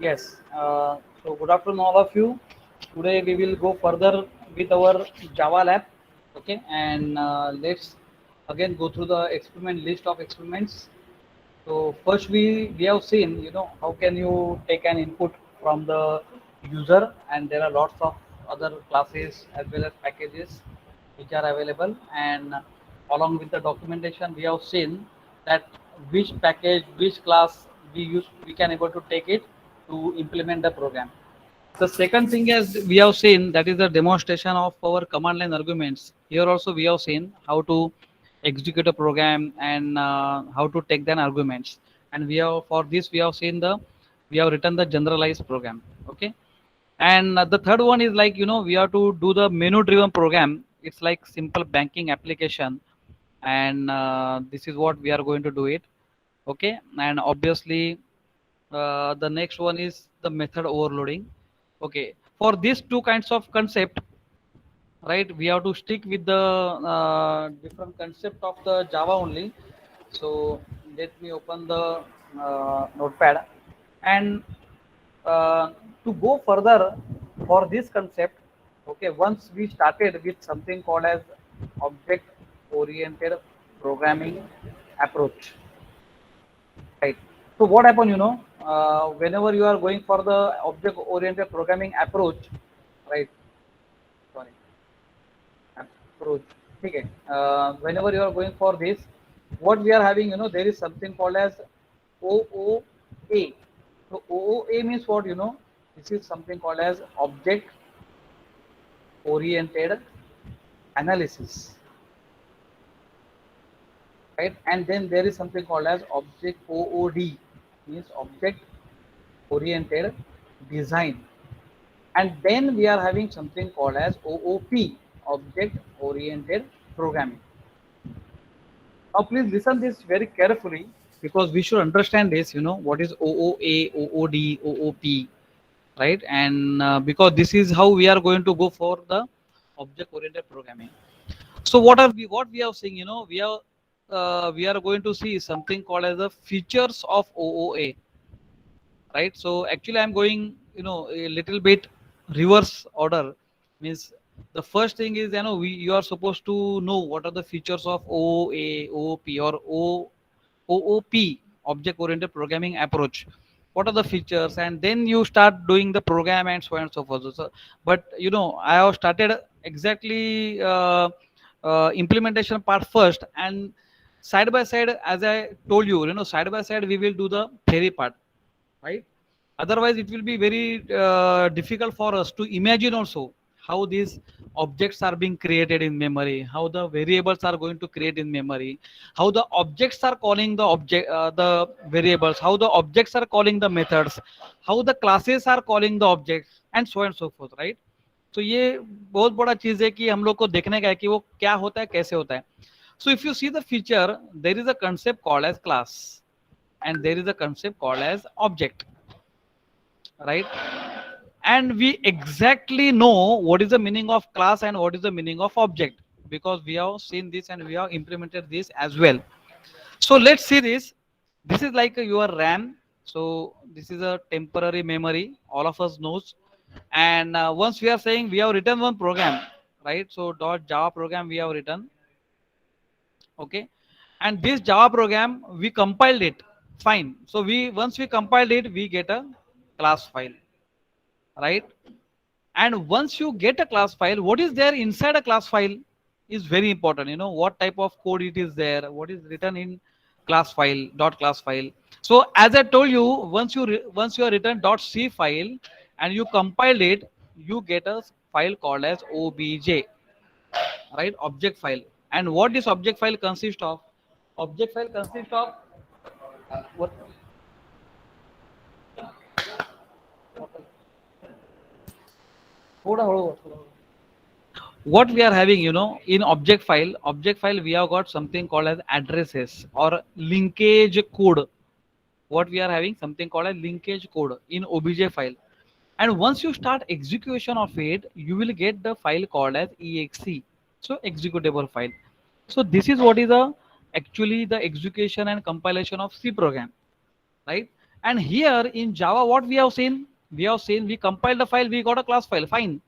Yes. So good afternoon, all of you. Today we will go further with our Java lab. Okay, and let's again go through the experiment list of experiments. So first we have seen, how can you take an input from the user, and there are lots of other classes as well as packages which are available, and along with the documentation we have seen that which package, which class we can able to take it to implement the program. The second thing is we have seen that is the demonstration of our command line arguments. Here also we have seen how to execute a program and how to take the arguments. And we have for this we have written the generalized program. Okay. And the third one is like we have to do the menu driven program. It's like simple banking application, and this is what we are going to do it. Okay. And obviously the next one is the method overloading. Okay, for these two kinds of concept, right, we have to stick with the different concept of the Java only. So let me open the notepad, and uh, to go further for this concept. Okay, once we started with something called as object oriented programming approach. Right. So what happen, whenever you are going for the object-oriented programming approach, right? Sorry, approach. Okay. Whenever you are going for this, what we are having, there is something called as OOA. So OOA means what, This is something called as object-oriented analysis, right? And then there is something called as object OOD, means object oriented design. And then we are having something called as OOP, object oriented programming. Now please listen this very carefully, because we should understand this, what is OOA, OOD, OOP, right? And because this is how we are going to go for the object oriented programming. So what we are seeing, we are going to see something called as the features of OOA, right? So actually I'm going a little bit reverse order. Means the first thing is, you are supposed to know what are the features of OA, OOP, or OOP, object oriented programming approach. What are the features, and then you start doing the program and so on and so forth. So, but I have started exactly implementation part first, and side by side, as I told you, side by side we will do the theory part, right? Otherwise it will be very difficult for us to imagine also how these objects are being created in memory, how the variables are going to create in memory, how the objects are calling the variables, how the objects are calling the methods, how the classes are calling the objects, and so on and so forth, right? तो ये बहुत बड़ा चीज है कि हम लोग को देखने का है कि वो क्या होता है, कैसे होता है. So if you see the feature, there is a concept called as class, and there is a concept called as object, right? And we exactly know what is the meaning of class and what is the meaning of object, because we have seen this and we have implemented this as well. So let's see this. This is like your RAM. So this is a temporary memory, all of us knows. And once we are saying we have written one program, right? So dot Java program we have written, okay? And this Java program we compiled it, fine. So we once we compiled it, we get a class file, right? And once you get a class file, what is there inside a class file is very important. What type of code it is there, what is written in class file, dot class file. So as I told you, once you are written dot C file and you compile it, you get a file called as obj, right? Object file. And what this object file consists of? Object file consists of what? थोड़ा हळू थोड़ा what we are having, in object file we have got something called as addresses or linkage code. What we are having something called as linkage code in obj file, and once you start execution of it, you will get the file called as exe, so executable file. So this is what is the actually the execution and compilation of C program, right? And here in Java, what we have seen? We have seen we compiled the file, we got a class file. Fine.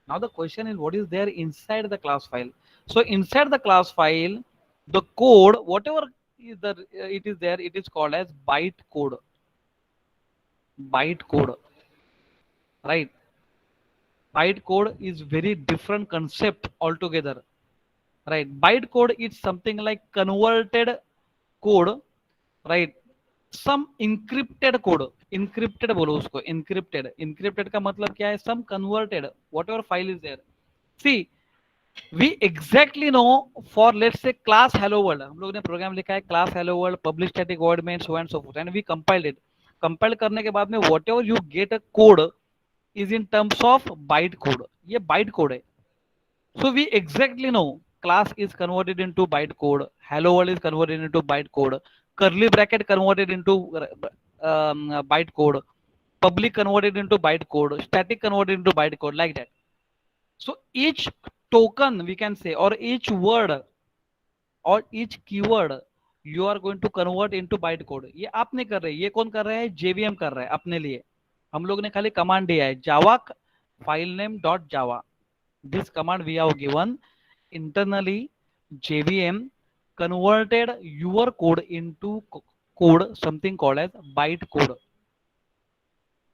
Now the question is, what is there inside the class file? So inside the class file, the code, whatever is the it is there, it is called as byte code. Byte code, right? Byte code is very different concept altogether, right? Byte code is something like converted code, right? Some encrypted code, encrypted बोलो उसको, encrypted, encrypted का मतलब क्या है? Some converted, whatever file is there. See we exactly know for let's say class hello world, हम लोग ने program लिखा है class hello world publish static void main so and so forth, and we compiled it. Compile करने के बाद में whatever you get a code is in terms of byte code, ये बाइट कोड है। So we exactly know class is converted into bytecode, hello world is converted into bytecode, curly bracket converted into bytecode, public converted into bytecode, static converted into bytecode, like that. So each token we can say, or each word or each keyword you are going to convert into bytecode. ये आप नहीं कर रहे, ये कौन कर रहा है? JVM कर रहा है अपने लिए। हम लोग ने खाली कमांड दिया है java file name dot java. This command we have given internally. JVM converted your code into code something called as byte code.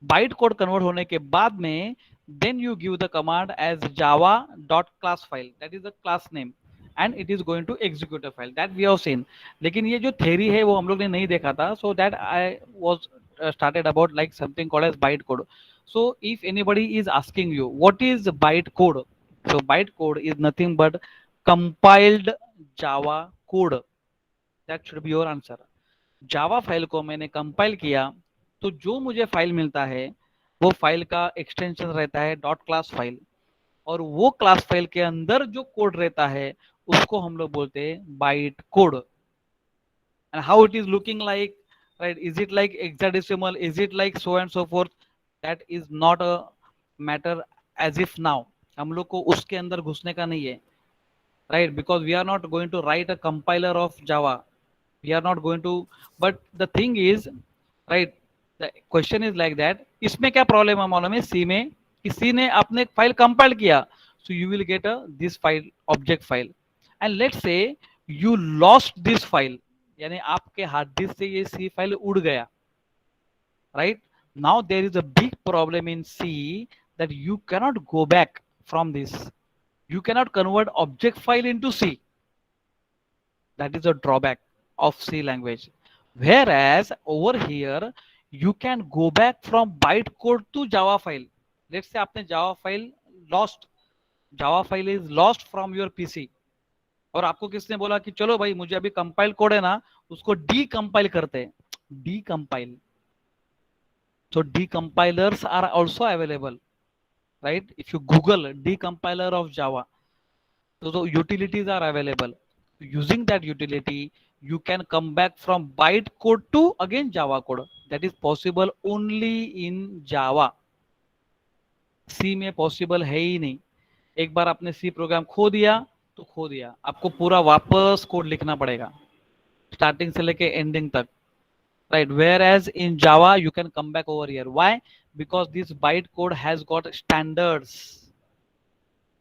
Byte code convert होने के बाद में then you give the command as java dot class file, that is the class name, and it is going to execute a file that we have seen. लेकिन ये जो theory है वो हम लोग ने नहीं देखा था, so that I was started about like something called as byte code. So if anybody is asking you what is byte code, so byte code is nothing but compiled Java code. That should be your answer. Java file को मैंने compile किया तो जो मुझे file मिलता है वो file का एक्सटेंशन रहता है डॉट क्लास फाइल, और वो क्लास फाइल के अंदर जो कोड रहता है उसको हम लोग बोलते हैं byte code. And how it is looking like, right? Is it like hexadecimal, is it like so and so forth? That is not a matter as if now, हम लोग को उसके अंदर घुसने का नहीं है, right? Because we are not going to write a compiler of Java, we are not going to, but the thing is, right, the question is like that, इसमें क्या प्रॉब्लम है मालूम है? सी में किसी ने आपने फाइल कंपाइल किया, so you will get a this file object file, and let's say you lost this file, यानी आपके हार्ड डिस्क से ये सी फाइल उड़ गया, right? Now there is a big problem in C that you cannot go back from this, you cannot convert object file into C. That is a drawback of C language. Whereas over here, you can go back from bytecode to Java file. Let's say आपने Java file lost, Java file is lost from your PC, और आपको किसने बोला कि चलो भाई मुझे अभी कंपाइल कोड है ना उसको डीकंपाइल करते हैं, डीकंपाइल। So decompilers are also available, right? If you Google decompiler of Java, so the utilities are available. Using that utility, you can come back from bytecode to again Java code. That is possible only in Java. C में possible है ही नहीं। एक बार आपने C programme खो दिया तो खो दिया, आपको पूरा वापस कोड लिखना पड़ेगा स्टार्टिंग से लेके एंडिंग तक, right? Whereas in Java you can come back over here. Why? Because this bytecode has got standards.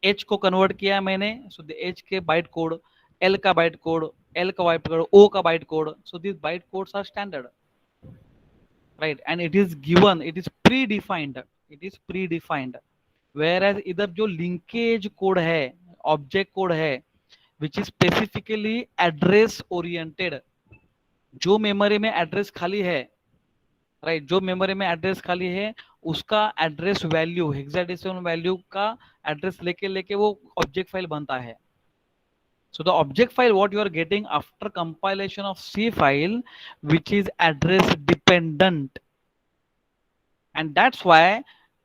H को कन्वर्ट किया मैंने, सो द H के बाइट कोड, L का बाइट कोड, L का बाइट कोड, O का byte code, so this byte codes are standard, right? And it is given, it is predefined, it is predefined. Whereas इधर जो linkage code है, object code है, which is specifically address oriented, जो memory में address खाली है, right, जो memory में एड्रेस खाली है उसका एड्रेस वैल्यू, हेक्साडेसिमल वैल्यू का एड्रेस लेके लेके वो ऑब्जेक्ट फाइल बनता है। So the object file what you are getting after compilation of C file, which is address dependent, and that's why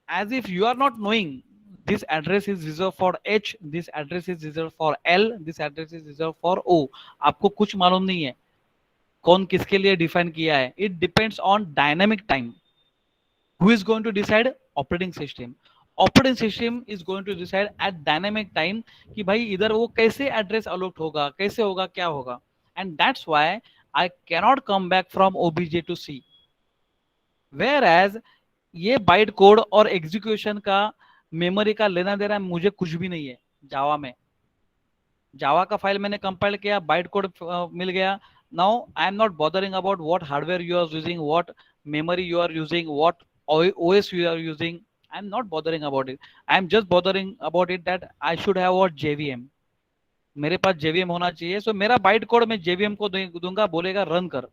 as if you are not knowing this address is reserved for H, this address is reserved for L, this address is reserved for O, आपको कुछ मालूम नहीं है कौन किसके लिए define किया है। It depends on dynamic time. Who is going to decide? Operating system. Operating system is going to decide at dynamic time कि भाई इधर वो कैसे एड्रेस अलॉट होगा, कैसे होगा, क्या होगा, and that's why I cannot come back from OBJ to C. Whereas ये बाइट कोड और एग्जीक्यूशन का मेमोरी का लेना देना मुझे कुछ भी नहीं है जावा में। जावा का फाइल मैंने कंपाइल किया, बाइट कोड मिल गया। Now I am not bothering about what hardware you are using, what memory you are using, what OS you are using. I am not bothering about it, I am just bothering about it that I should have what JVM, मेरे पास JVM होना चाहिए। सो मेरा byte code मैं JVM को दूंगा, बोलेगा run कर,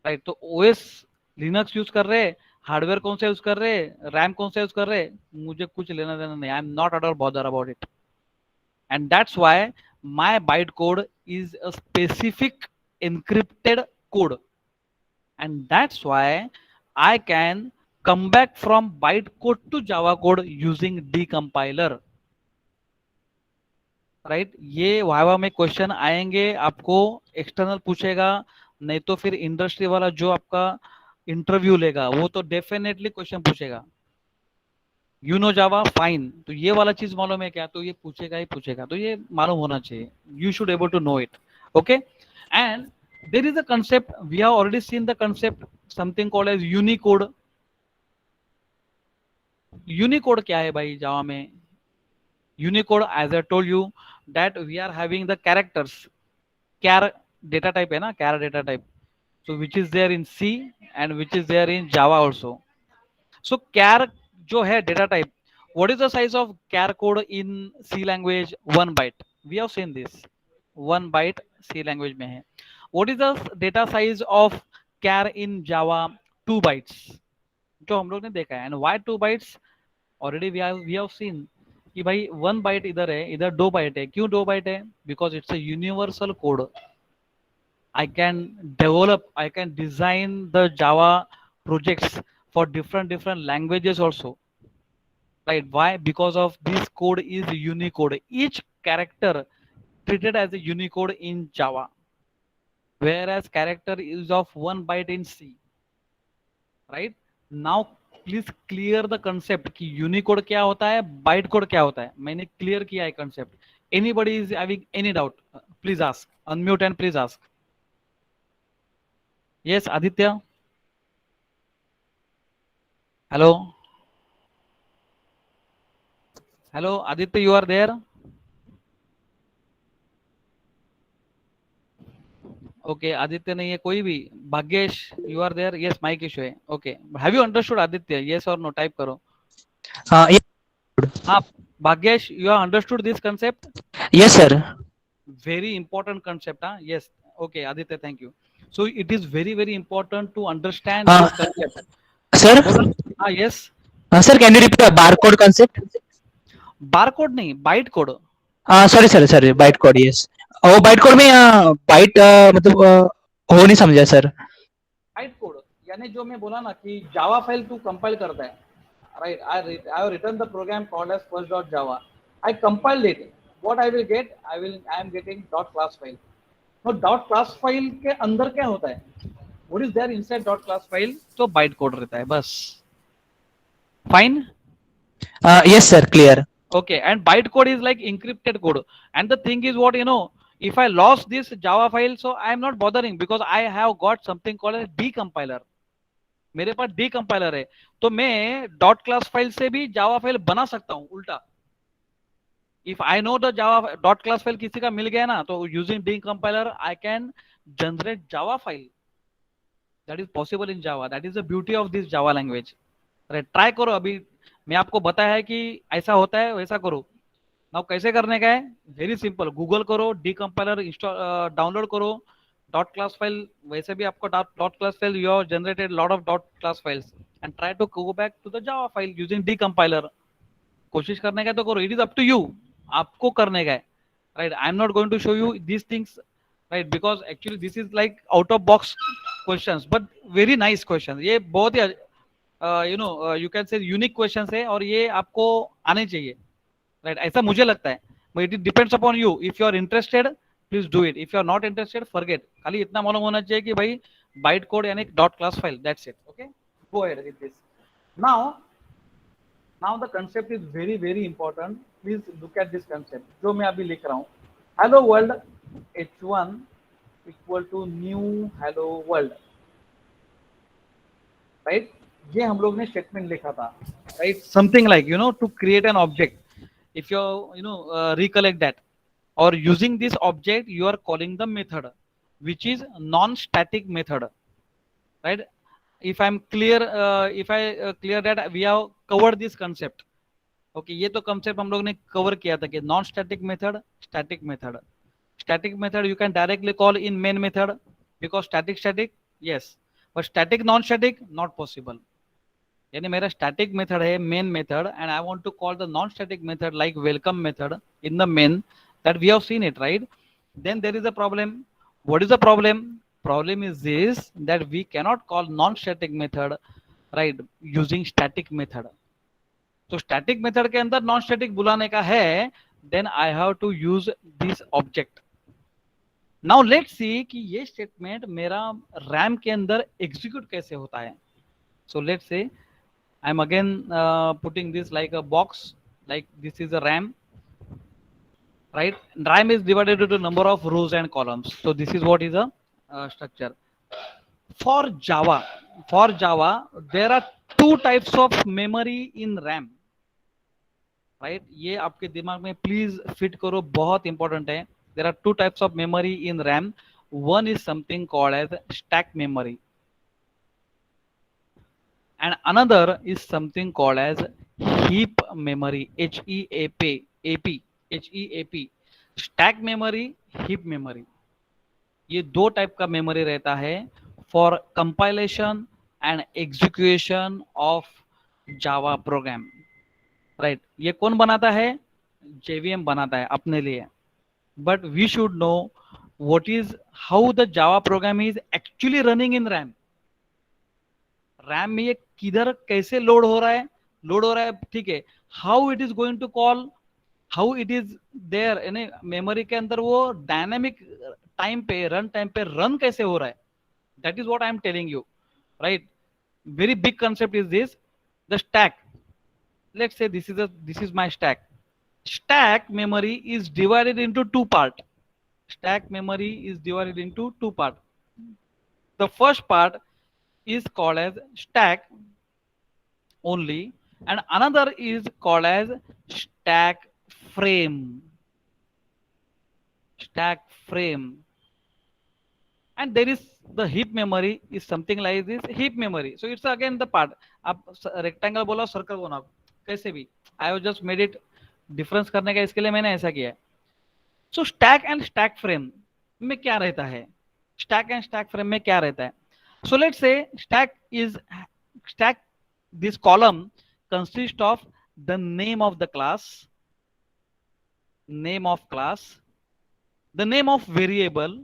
राइट। तो ओएस लिनक्स यूज कर रहे, हार्डवेयर कौन सा यूज कर रहे, रैम कौन सा यूज कर रहे, मुझे कुछ लेना देना नहीं, आई am not at all bother about it. And that's why my bytecode is a specific encrypted code, and that's why I can come back from bytecode to Java code using decompiler, right. ये viva में question आएंगे, आपको external पूछेगा, नहीं तो फिर industry वाला जो आपका इंटरव्यू लेगा वो तो डेफिनेटली क्वेश्चन पूछेगा। यू नो जावा फाइन, तो ये वाला चीज मालूम है क्या, तो ये पूछेगा ही पूछेगा, तो ये मालूम होना चाहिए, you should able to know it. Okay, and there is a concept, we have already seen the concept, something called as Unicode. Unicode क्या है भाई जावा में? Unicode as I told you that we are having the characters, char data type है ना, char data type, so which is there in C and which is there in Java also. So char जो है data type, what is the size of char code in C language? 1 byte, we have seen this, 1 byte C language में है। what is the data size of char in Java? 2 bytes, जो हम लोग ने देखा है। and why 2 bytes? already we have seen कि भाई 1 byte इधर है, इधर 2 byte है, क्यों 2 byte है? because it's a universal code, I can develop, I can design the Java projects for different languages also, right? Why? Because of this code is Unicode. Each character treated as a Unicode in Java, whereas character is of 1 byte in C, right? Now please clear the concept कि Unicode क्या होता है, byte code क्या होता है, मैंने clear किया है concept. Anybody is having any doubt? Please ask. Unmute and please ask. Yes, Aditya. Hello. Hello, Aditya, you are there? Okay, Aditya नहीं है कोई भी। Bhagyesh, you are there? Yes, mic issue है। Okay, have you understood Aditya? Yes or no? Type करो। Yeah, हाँ, Bhagyesh, you have understood this concept? yes, sir. Very important concept, huh? Yes. Okay, Aditya, thank you. So it is very important to understand Uh, this concept. sir, हाँ बोलो। हाँ, yes. sir, can you repeat the barcode concept? Barcode नहीं, byte code. Sorry, byte code, yes. वो byte code में byte मतलब हो नहीं समझा सर। बाइट कोड यानी जो मैं बोला ना कि जावा फाइल तू कंपाइल करता है, right? I have written the program called as first.java. I compiled it. What I will get? I am getting dot class file. तो dot class file के अंदर क्या होता है? What is there inside dot class file? तो byte code रहता है बस। Fine. Yes, sir, clear. Okay, and byte code is like encrypted code. And the thing is what, if I lost this Java file, so I am not bothering because I have got something called as decompiler. मेरे पास decompiler है, तो मैं dot class file से भी Java file बना सकता हूँ उल्टा। If I know the Java dot class file किसी का मिल गया ना, तो using decompiler I can generate Java file. That is possible in Java, that is the beauty of this Java language. अरे ट्राई करो, अभी मैं आपको बताया है कि ऐसा होता है, वैसा करो। नाउ कैसे करने का है? वेरी सिंपल, गूगल करो, decompiler इंस्टॉल डाउनलोड करो, डॉट क्लास फाइल, वैसे भी आपको dot class file, you have generated lot of dot class files, and try to go back to the Java file using decompiler। कोशिश करने का तो करो, it is up to you, आपको करने का है, right. I am not going to show you these things, right, because actually this is like out of box questions, but very nice question. ये बहुत ही you can say unique question है, और ये आपको आने चाहिए, राइट, ऐसा मुझे लगता है। But it depends upon you, if you are interested please do it, if you are not interested forget. खाली इतना मालूम होना चाहिए कि भाई बाइट कोड यानी dot class file, that's it. Okay, go ahead with this. Now the concept is very important, please look at this concept जो मैं अभी लिख रहा हूँ। Hello world h1 equal to new hello world. Right, ये हम लोग ने स्टेटमेंट लिखा था, right, something like to create an object, if you recollect that, or using this object you are calling the method which is non static method, right? If I'm clear, if I clear that we have covered this concept. Okay, ये तो concept हम लोग ने cover किया था कि non static method, static method. Static method you can directly call in main method because static static, yes, but static non static not possible. यानी मेरा स्टैटिक मेथड है main method and I want to call the non static method like welcome method in the main, that we have seen it, right? Then there is a problem. What is the problem? Problem is this, that we cannot call non-static method, right, using static method. तो static method के अंदर non static बुलाने का है, then I have to use this object. Now let's see कि ये statement मेरा RAM के अंदर एग्जीक्यूट कैसे होता है. So let's say I M again putting this like a box, like this is a RAM, right? RAM is divided into number of rows and columns. So this is what is a structure. For Java, there are two types of memory in RAM. Right, ये आपके दिमाग में please fit करो, बहुत important है. There are two types of memory in RAM. One is something called as stack memory and another is something called as heap memory, HEAP. Stack memory, heap memory, ये दो type का memory रहता है for compilation and execution of Java program. Right, ये कौन बनाता है? JVM बनाता है अपने लिए. But we should know what is how the Java program is actually running in RAM. RAM में ये किधर कैसे लोड हो रहा है, ठीक है. How it is going to call, how it is there यानी मेमोरी के अंदर वो डायनेमिक टाइम पे, रन टाइम पे रन कैसे हो रहा है. That is what I am telling you, right? Very big concept is this. The stack, let's say this is my stack memory is divided into two part. Stack memory is divided into two part. The first part is called as stack only and another is called as stack frame. Stack frame. And there is the heap memory is something like this heap memory. So it's again the part. आप rectangle बोला, circle बोला, कैसे भी, I have just made it difference करने का, इसके लिए मैंने ऐसा किया है. सो स्टैक एंड स्टैक फ्रेम में क्या रहता है, स्टैक एंड स्टैक फ्रेम में क्या रहता है. So let's say stack this column consist of the name of the class, the name of variable,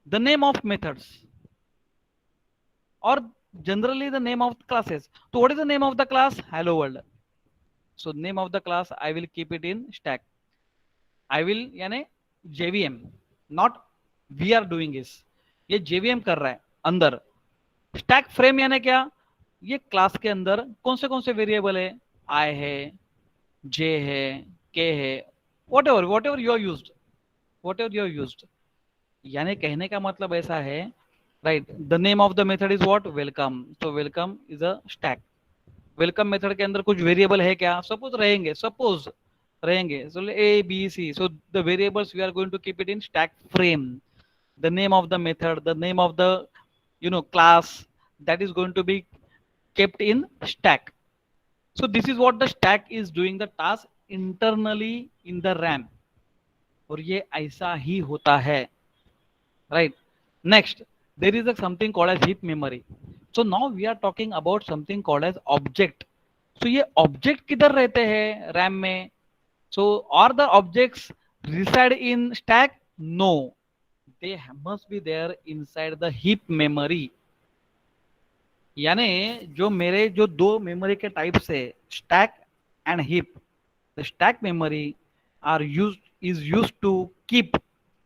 the name of methods, or generally the name of classes. So what is the name of the class? Hello world. So name of the class I will keep it in stack. I will यानी JVM, not we are doing this, ये JVM कर रहा है अंदर. Stack frame यानी क्या, ये class के अंदर कौन से वेरिएबल है, I है, J है, K है, whatever you are used. यानी कहने का मतलब ऐसा है, right? The name of the method is what? Welcome. तो welcome is a stack. Welcome method के अंदर कुछ वेरिएबल है क्या? सपोज रहेंगे. So A B C. So the variables we are going to keep it in stack frame. The name of the method, the name of the class, that is going to be kept in stack. So this is what the stack is doing the task internally in the RAM. और ये ऐसा ही होता है, right? Next, there is something called as heap memory. So now we are talking about something called as object. So ये object किधर रहते हैं RAM में? So are the objects reside in stack? No, they must be there inside the heap memory. यानी जो दो memory के types है, stack and heap. The stack memory is used to keep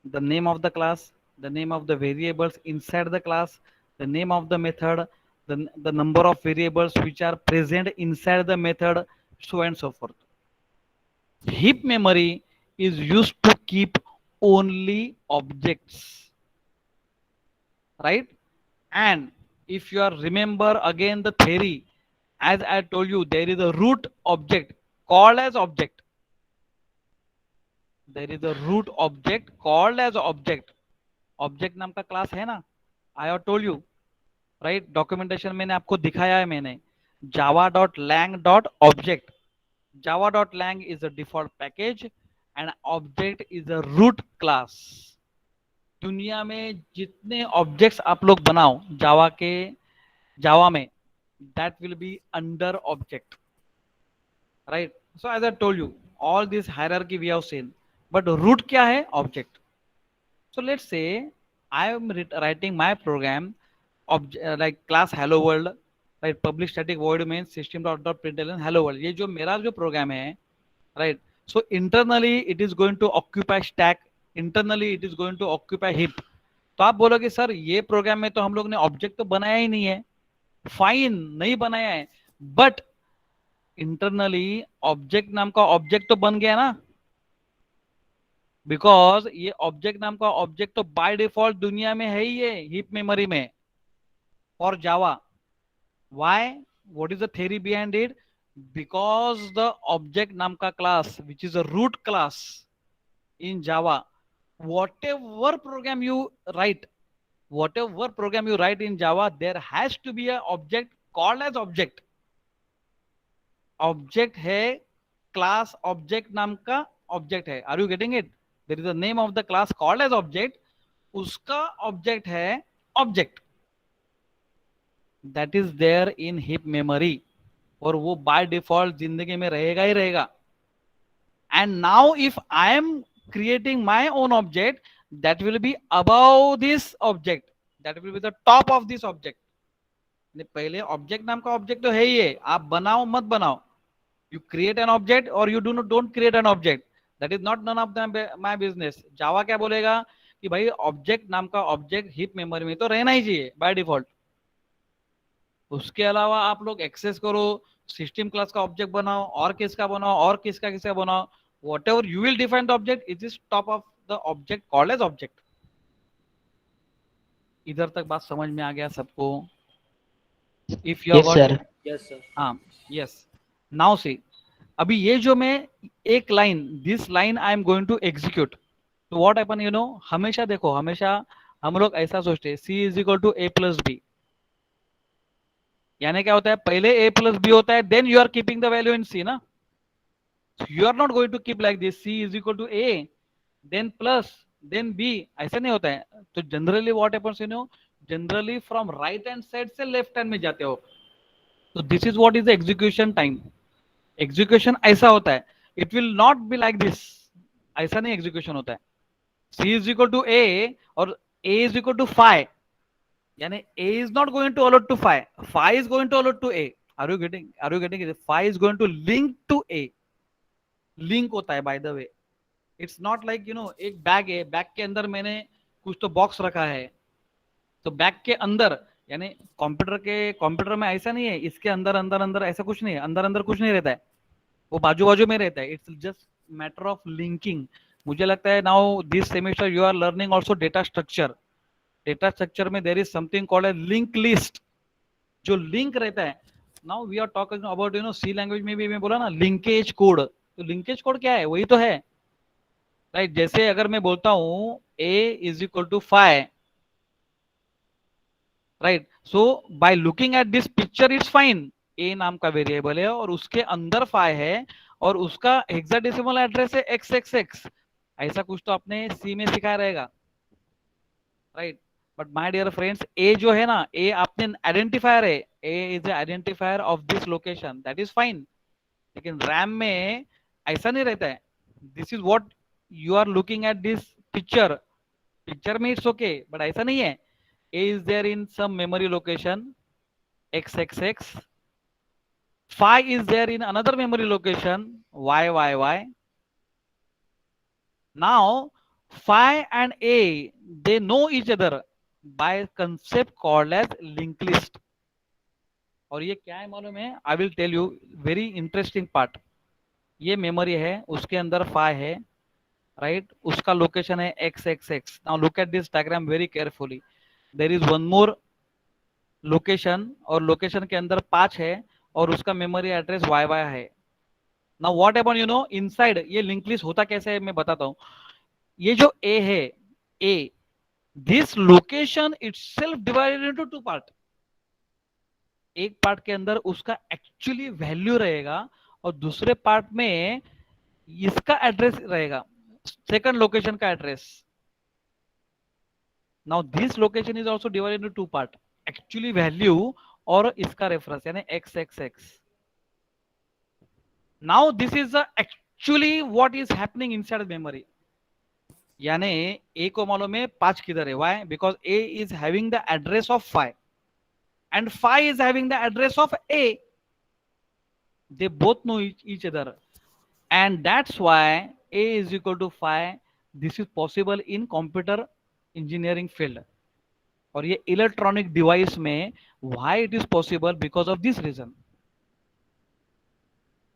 the name of the class, the name of the variables inside the class, the name of the method, the number of variables which are present inside the method, so and so forth. Heap memory is used to keep only objects, right? And if you are remember again the theory, as I told you, there is a root object called as object. There is a root object called as object. Object नाम का class है ना, I have told you, right, documentation मैंने आपको दिखाया है मैंने, java dot lang dot object. java dot lang is a default package and object is a root class. दुनिया में जितने ऑब्जेक्ट्स आप लोग बनाओ जावा में, that will be under object, right? So as I told you, all this hierarchy we have seen, but root क्या है? Object. So let's say I am writing my program like class hello world, right? Public static void main system dot println hello world. ये जो मेरा जो programme है, right? So internally it is going to occupy stack, internally it is going to occupy heap. तो आप बोलोगे sir ये programme में तो हम लोग ने ऑब्जेक्ट तो बनाया ही नहीं है. फाइन, नहीं बनाया है, बट इंटरनली ऑब्जेक्ट नाम का ऑब्जेक्ट तो बन गया ना, बिकॉज ये ऑब्जेक्ट नाम का ऑब्जेक्ट तो बाय डिफॉल्ट दुनिया में है ही, ये हीप मेमोरी में for Java. Why? What is the theory behind it? Because the object नाम का class which is a root class in Java, whatever program you write, whatever program you write in Java, there has to be a object called as object. Object है class, object नाम का object है. Are you getting it? There is a name of the class called as object, उसका object है object, that is there in heap memory, और वो by default जिंदगी में रहेगा ही रहेगा. And now if I am creating my own object, that will be above this object, that will be the top of this object. पहले object नाम का ऑब्जेक्ट तो है ही है, आप बनाओ मत बनाओ, you create an object or you don't create an object, that is not none of my business. जावा क्या बोलेगा कि भाई ऑब्जेक्ट नाम का ऑब्जेक्ट हीप मेमोरी में तो रहना ही चाहिए बाय डिफॉल्ट. उसके अलावा आप लोग एक्सेस करो, सिस्टम क्लास का ऑब्जेक्ट बनाओ, और किसका बनाओ, और किसका बनाओ, whatever you will define the object, it is top of the object called as object. इधर तक बात समझ में आ गया सबको? If you yes got, sir. Yes, sir. हाँ, यस. नाउ सी, अभी ये जो मैं एक line, this line I am going to execute, तो व्हाट हैपन, यू नो, हमेशा देखो, हमेशा हम लोग ऐसा सोचते हैं c is equal to A plus B, यानी क्या होता है, पहले ए प्लस बी होता है, then you are keeping the value in C ना. You are not going to keep like this C is equal to A then plus then B, ऐसा नहीं होता है. तो generally what happens, you know, generally from right hand side से left hand में जाते हो. तो this is what is the execution time. Execution ऐसा होता है, it will not be like this, ऐसा नहीं एग्जीक्यूशन होता है. C is equal to A और A is equal to five, यानी A is not going to allot to five, five is going to allot to A. Are you getting it? Five is going to link to A, link होता है by the way. It's not like, you know, एक bag है, bag के अंदर मैंने कुछ तो box रखा है, तो बैग के अंदर, यानी कंप्यूटर में ऐसा नहीं है, इसके अंदर अंदर अंदर ऐसा कुछ नहीं है, अंदर अंदर कुछ नहीं रहता है, वो बाजू बाजू में रहता है. It's just matter of linking. मुझे लगता है now this semester you are learning also data structure. Data structure में there is something called a link list, जो लिंक रहता है. Now we are talking about, you know, C language में भी मैं बोला ना लिंकेज कोड. तो लिंकेज कोड क्या है? वही तो है, राइट. जैसे अगर मैं बोलता हूं A is equal to 5, right, so by looking at this picture it's fine, A नाम का वेरिएबल है और उसके अंदर 5 है और उसका हेक्साडेसिमल एड्रेस है XXX. ऐसा कुछ तो आपने सी में सिखाया रहेगा, right. But my dear friends, A जो है ना, ए आपने आइडेंटिफायर है, A is identifier of this location, that is fine. लेकिन रैम में ऐसा नहीं रहता है. This is what you are looking at this picture, picture में इट्स ओके, बट ऐसा नहीं है. A is there in some memory location XXX, phi is there in another memory location YYY. Now phi and A, they know each other by concept called as linked list. और ये क्या है मालूम है? I will tell you very interesting part. ये memory है, उसके अंदर phi है, राइट, उसका लोकेशन है XXX. Now look at this diagram very carefully. There is one more location, और लोकेशन के अंदर 5 है और उसका मेमोरी एड्रेस वाई वाई है. नाउ व्हाट अबाउट इनसाइड ये लिंक लिस्ट होता कैसे है मैं बताता हूँ. ये जो ए है, A, this location itself divided into 2 part. एक पार्ट के अंदर उसका एक्चुअली वैल्यू रहेगा और दूसरे पार्ट में इसका एड्रेस रहेगा, सेकंड लोकेशन का address. Now this location is also divided into 2 part, actually value और इसका रेफरेंस यानी x x x. Now this is actually what is happening inside memory. यानी ए को मालूम है 5 किधर है. Why? Because A is having the address of 5 and 5 is having the address of A. They both know each other, and that's why A is equal to 5. This is possible in computer engineering field. और ये electronic device में why it is possible? Because of this reason,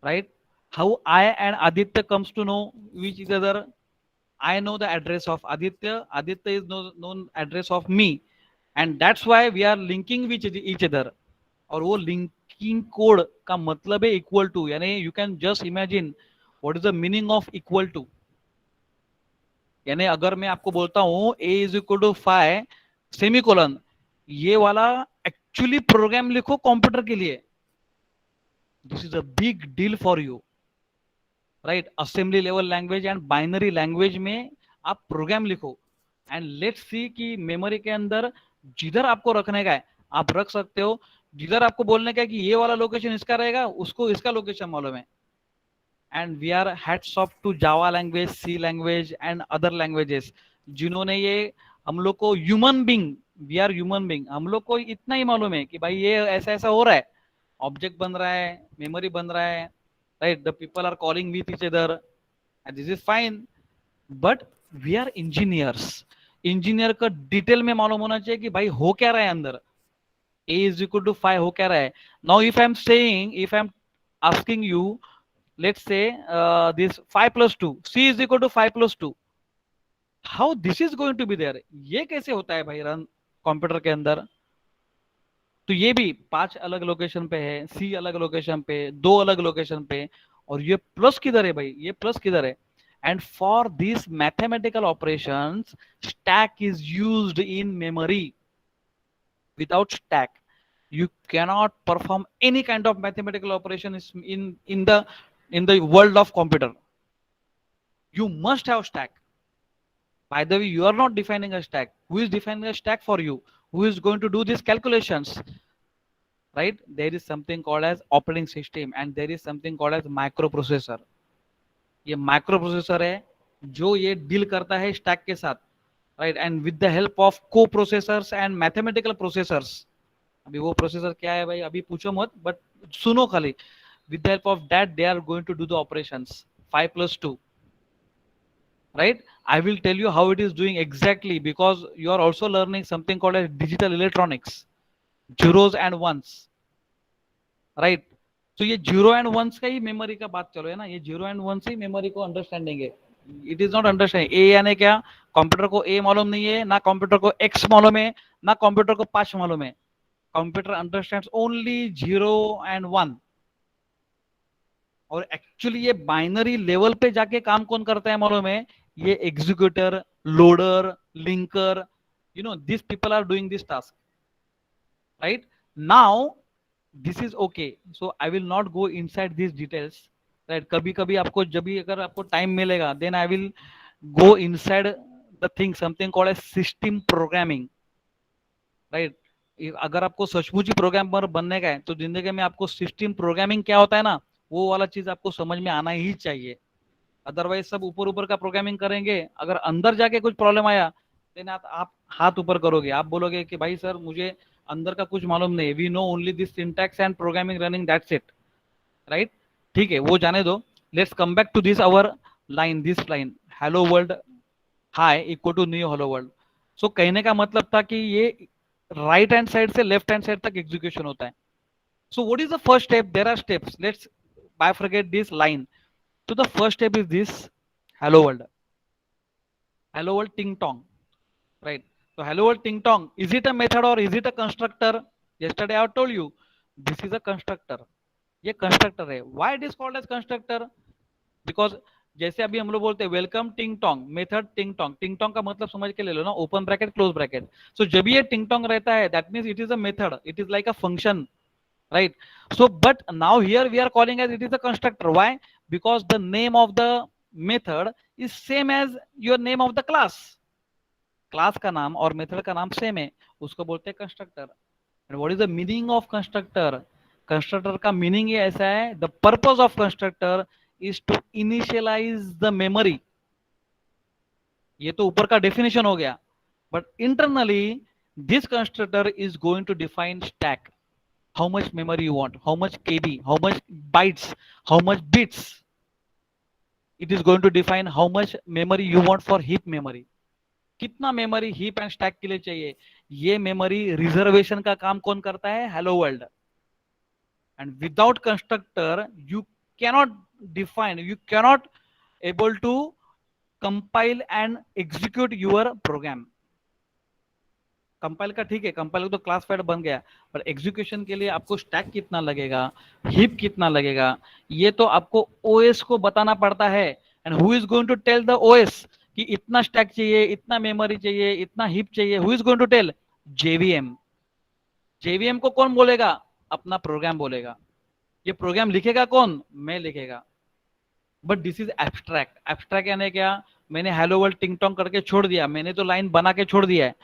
right? How I and Aditya comes to know which each other? I know the address of Aditya. Aditya is known address of me, and that's why we are linking with each other. और वो linking code का मतलब है equal to. यानी you can just imagine what is the meaning of equal to. यानी अगर मैं आपको बोलता हूं a is equal to 5 semicolon, ये वाला एक्चुअली प्रोग्राम लिखो कंप्यूटर के लिए. This is a big deal for you, right? Assembly level language and binary language में आप प्रोग्राम लिखो एंड लेट्स सी कि मेमोरी के अंदर जिधर आपको रखने का है आप रख सकते हो. जिधर आपको बोलने का है कि ये वाला लोकेशन इसका रहेगा, उसको इसका लोकेशन मालूम है. And we are hats off to Java language, C language and other languages, जिन्होंने ये हम लोग को human being, we are human being, हम लोग को इतना ही मालूम है कि भाई ये ऐसा ऐसा हो रहा है, ऑब्जेक्ट बन रहा है, मेमोरी बन रहा है, right? The people are calling with each other and this is fine. But we are engineers. Engineer का डिटेल में मालूम होना चाहिए कि भाई हो क्या रहा है अंदर. a is equal to 5 हो क्या रहा है. now if I'm asking you, let's say this 5 plus 2, c is equal to 5 plus 2, how this is going to be there? ये कैसे होता है भाई रन कंप्यूटर के अंदर? तो ये भी 5 अलग लोकेशन पे है, c अलग लोकेशन पे, 2 अलग लोकेशन पे, और ये प्लस किधर है भाई? ये प्लस किधर है? and for these mathematical operations stack is used in memory. Without stack you cannot perform any kind of mathematical operation in the world of computer. You must have stack. By the way, you are not defining a stack. Who is defining a stack for you? Who is going to do these calculations? Right? There is something called as operating system and there is something called as microprocessor. ये microprocessor है जो ये deal करता है stack के साथ, right? And with the help of को processors and mathematical processors. अभी वो प्रोसेसर क्या है भाई अभी पूछो मत, बट सुनो खाली. with the help of that they are going to do the operations 5 plus 2, right? I will tell you how it is doing exactly, because you are also learning something called as digital electronics, zeros and ones, right? तो ये zero and once का ही memory का बात चलो है ना. ये zero and ones ही मेमोरी को अंडरस्टैंडिंग है. It is not understanding. A यानी क्या? कंप्यूटर को ए मालूम नहीं है, ना कंप्यूटर को एक्स मालूम है, ना कंप्यूटर को 5 मालूम है. Computer understands only zero and one. और एक्चुअली ये बाइनरी लेवल पे जाके काम कौन करता है मालूम है? ये executor, loader, linker, you know this people are doing this task, right? Now this is okay, so I will not go inside this details, right? कभी कभी आपको जब भी अगर आपको टाइम मिलेगा then I will go inside the thing something called as system programming, right? अगर आपको सचमुच ही प्रोग्रामर बनने का है तो जिंदगी में आपको सिस्टम प्रोग्रामिंग क्या होता है ना, वो वाला चीज आपको समझ में आना ही चाहिए. अदरवाइज सब ऊपर ऊपर का प्रोग्रामिंग करेंगे, अगर अंदर जाके कुछ प्रॉब्लम आया देन आप हाथ ऊपर करोगे, आप बोलोगे कि भाई सर मुझे अंदर का कुछ मालूम नहीं, we know only this syntax and programming running, that's it, right? ठीक है, वो जाने दो. Let's come back to this our line, this line hello world hi equal to new hello world. So कहने का मतलब था कि ये राइट हैंड साइड से लेफ्ट हैंड साइड तक एग्जीक्यूशन होता है. So what is the first step? There are steps. Let's bifurcate this line. So the first step is this hello world. Hello world ting tong. Right. So hello world ting tong. Is it a method or is it a constructor? yesterday I told you this is a constructor, ये constructor है. Why it is called as constructor? Because जैसे अभी हम लोग बोलते हैं welcome टिंग Tong, method टिंग टोंग. टिंग टोंग का मतलब समझ के ले लो ना, ओपन ब्रैकेट क्लोज ब्रैकेट. सो जब ये टिंग टोंग रहता है that means it is a method, it is like a function, right? So but now here we are calling as it is a constructor. Why? Because the name of the method is same as your name of the class. Class का नाम और method का नाम same है, उसको बोलते हैं constructor. And what is the meaning of constructor? Constructor का मीनिंग ये ऐसा है, the purpose of constructor is to initialize the memory. ये तो ऊपर का डेफिनेशन हो गया, but internally this constructor is going to define stack. How much memory you want, how much KB, how much bytes, how much bits. It is going to define how much memory you want for heap memory. कितना memory heap and stack के लिए चाहिए. ये memory reservation का काम कौन करता है? Hello world. And without constructor you cannot define, you cannot able to compile and execute your program. Compile का ठीक है, कंपाइल तो क्लास फाइल बन गया, पर एग्जीक्यूशन के लिए आपको स्टैक कितना लगेगा, हीप कितना लगेगा, ये तो आपको ओएस को बताना पड़ता है. And who is going to tell the OS कि इतना स्टैक चाहिए, इतना मेमोरी चाहिए, इतना हीप चाहिए? Who is going to tell? JVM. JVM को कौन बोलेगा? अपना प्रोग्राम बोलेगा. ये प्रोग्राम लिखेगा कौन? मैं लिखेगा. But this is abstract. Abstract यानी क्या? मैंने हेलो वर्ल्ड टिंग टोंग करके छोड़ दिया, मैंने तो लाइन बना के छोड़ दिया है.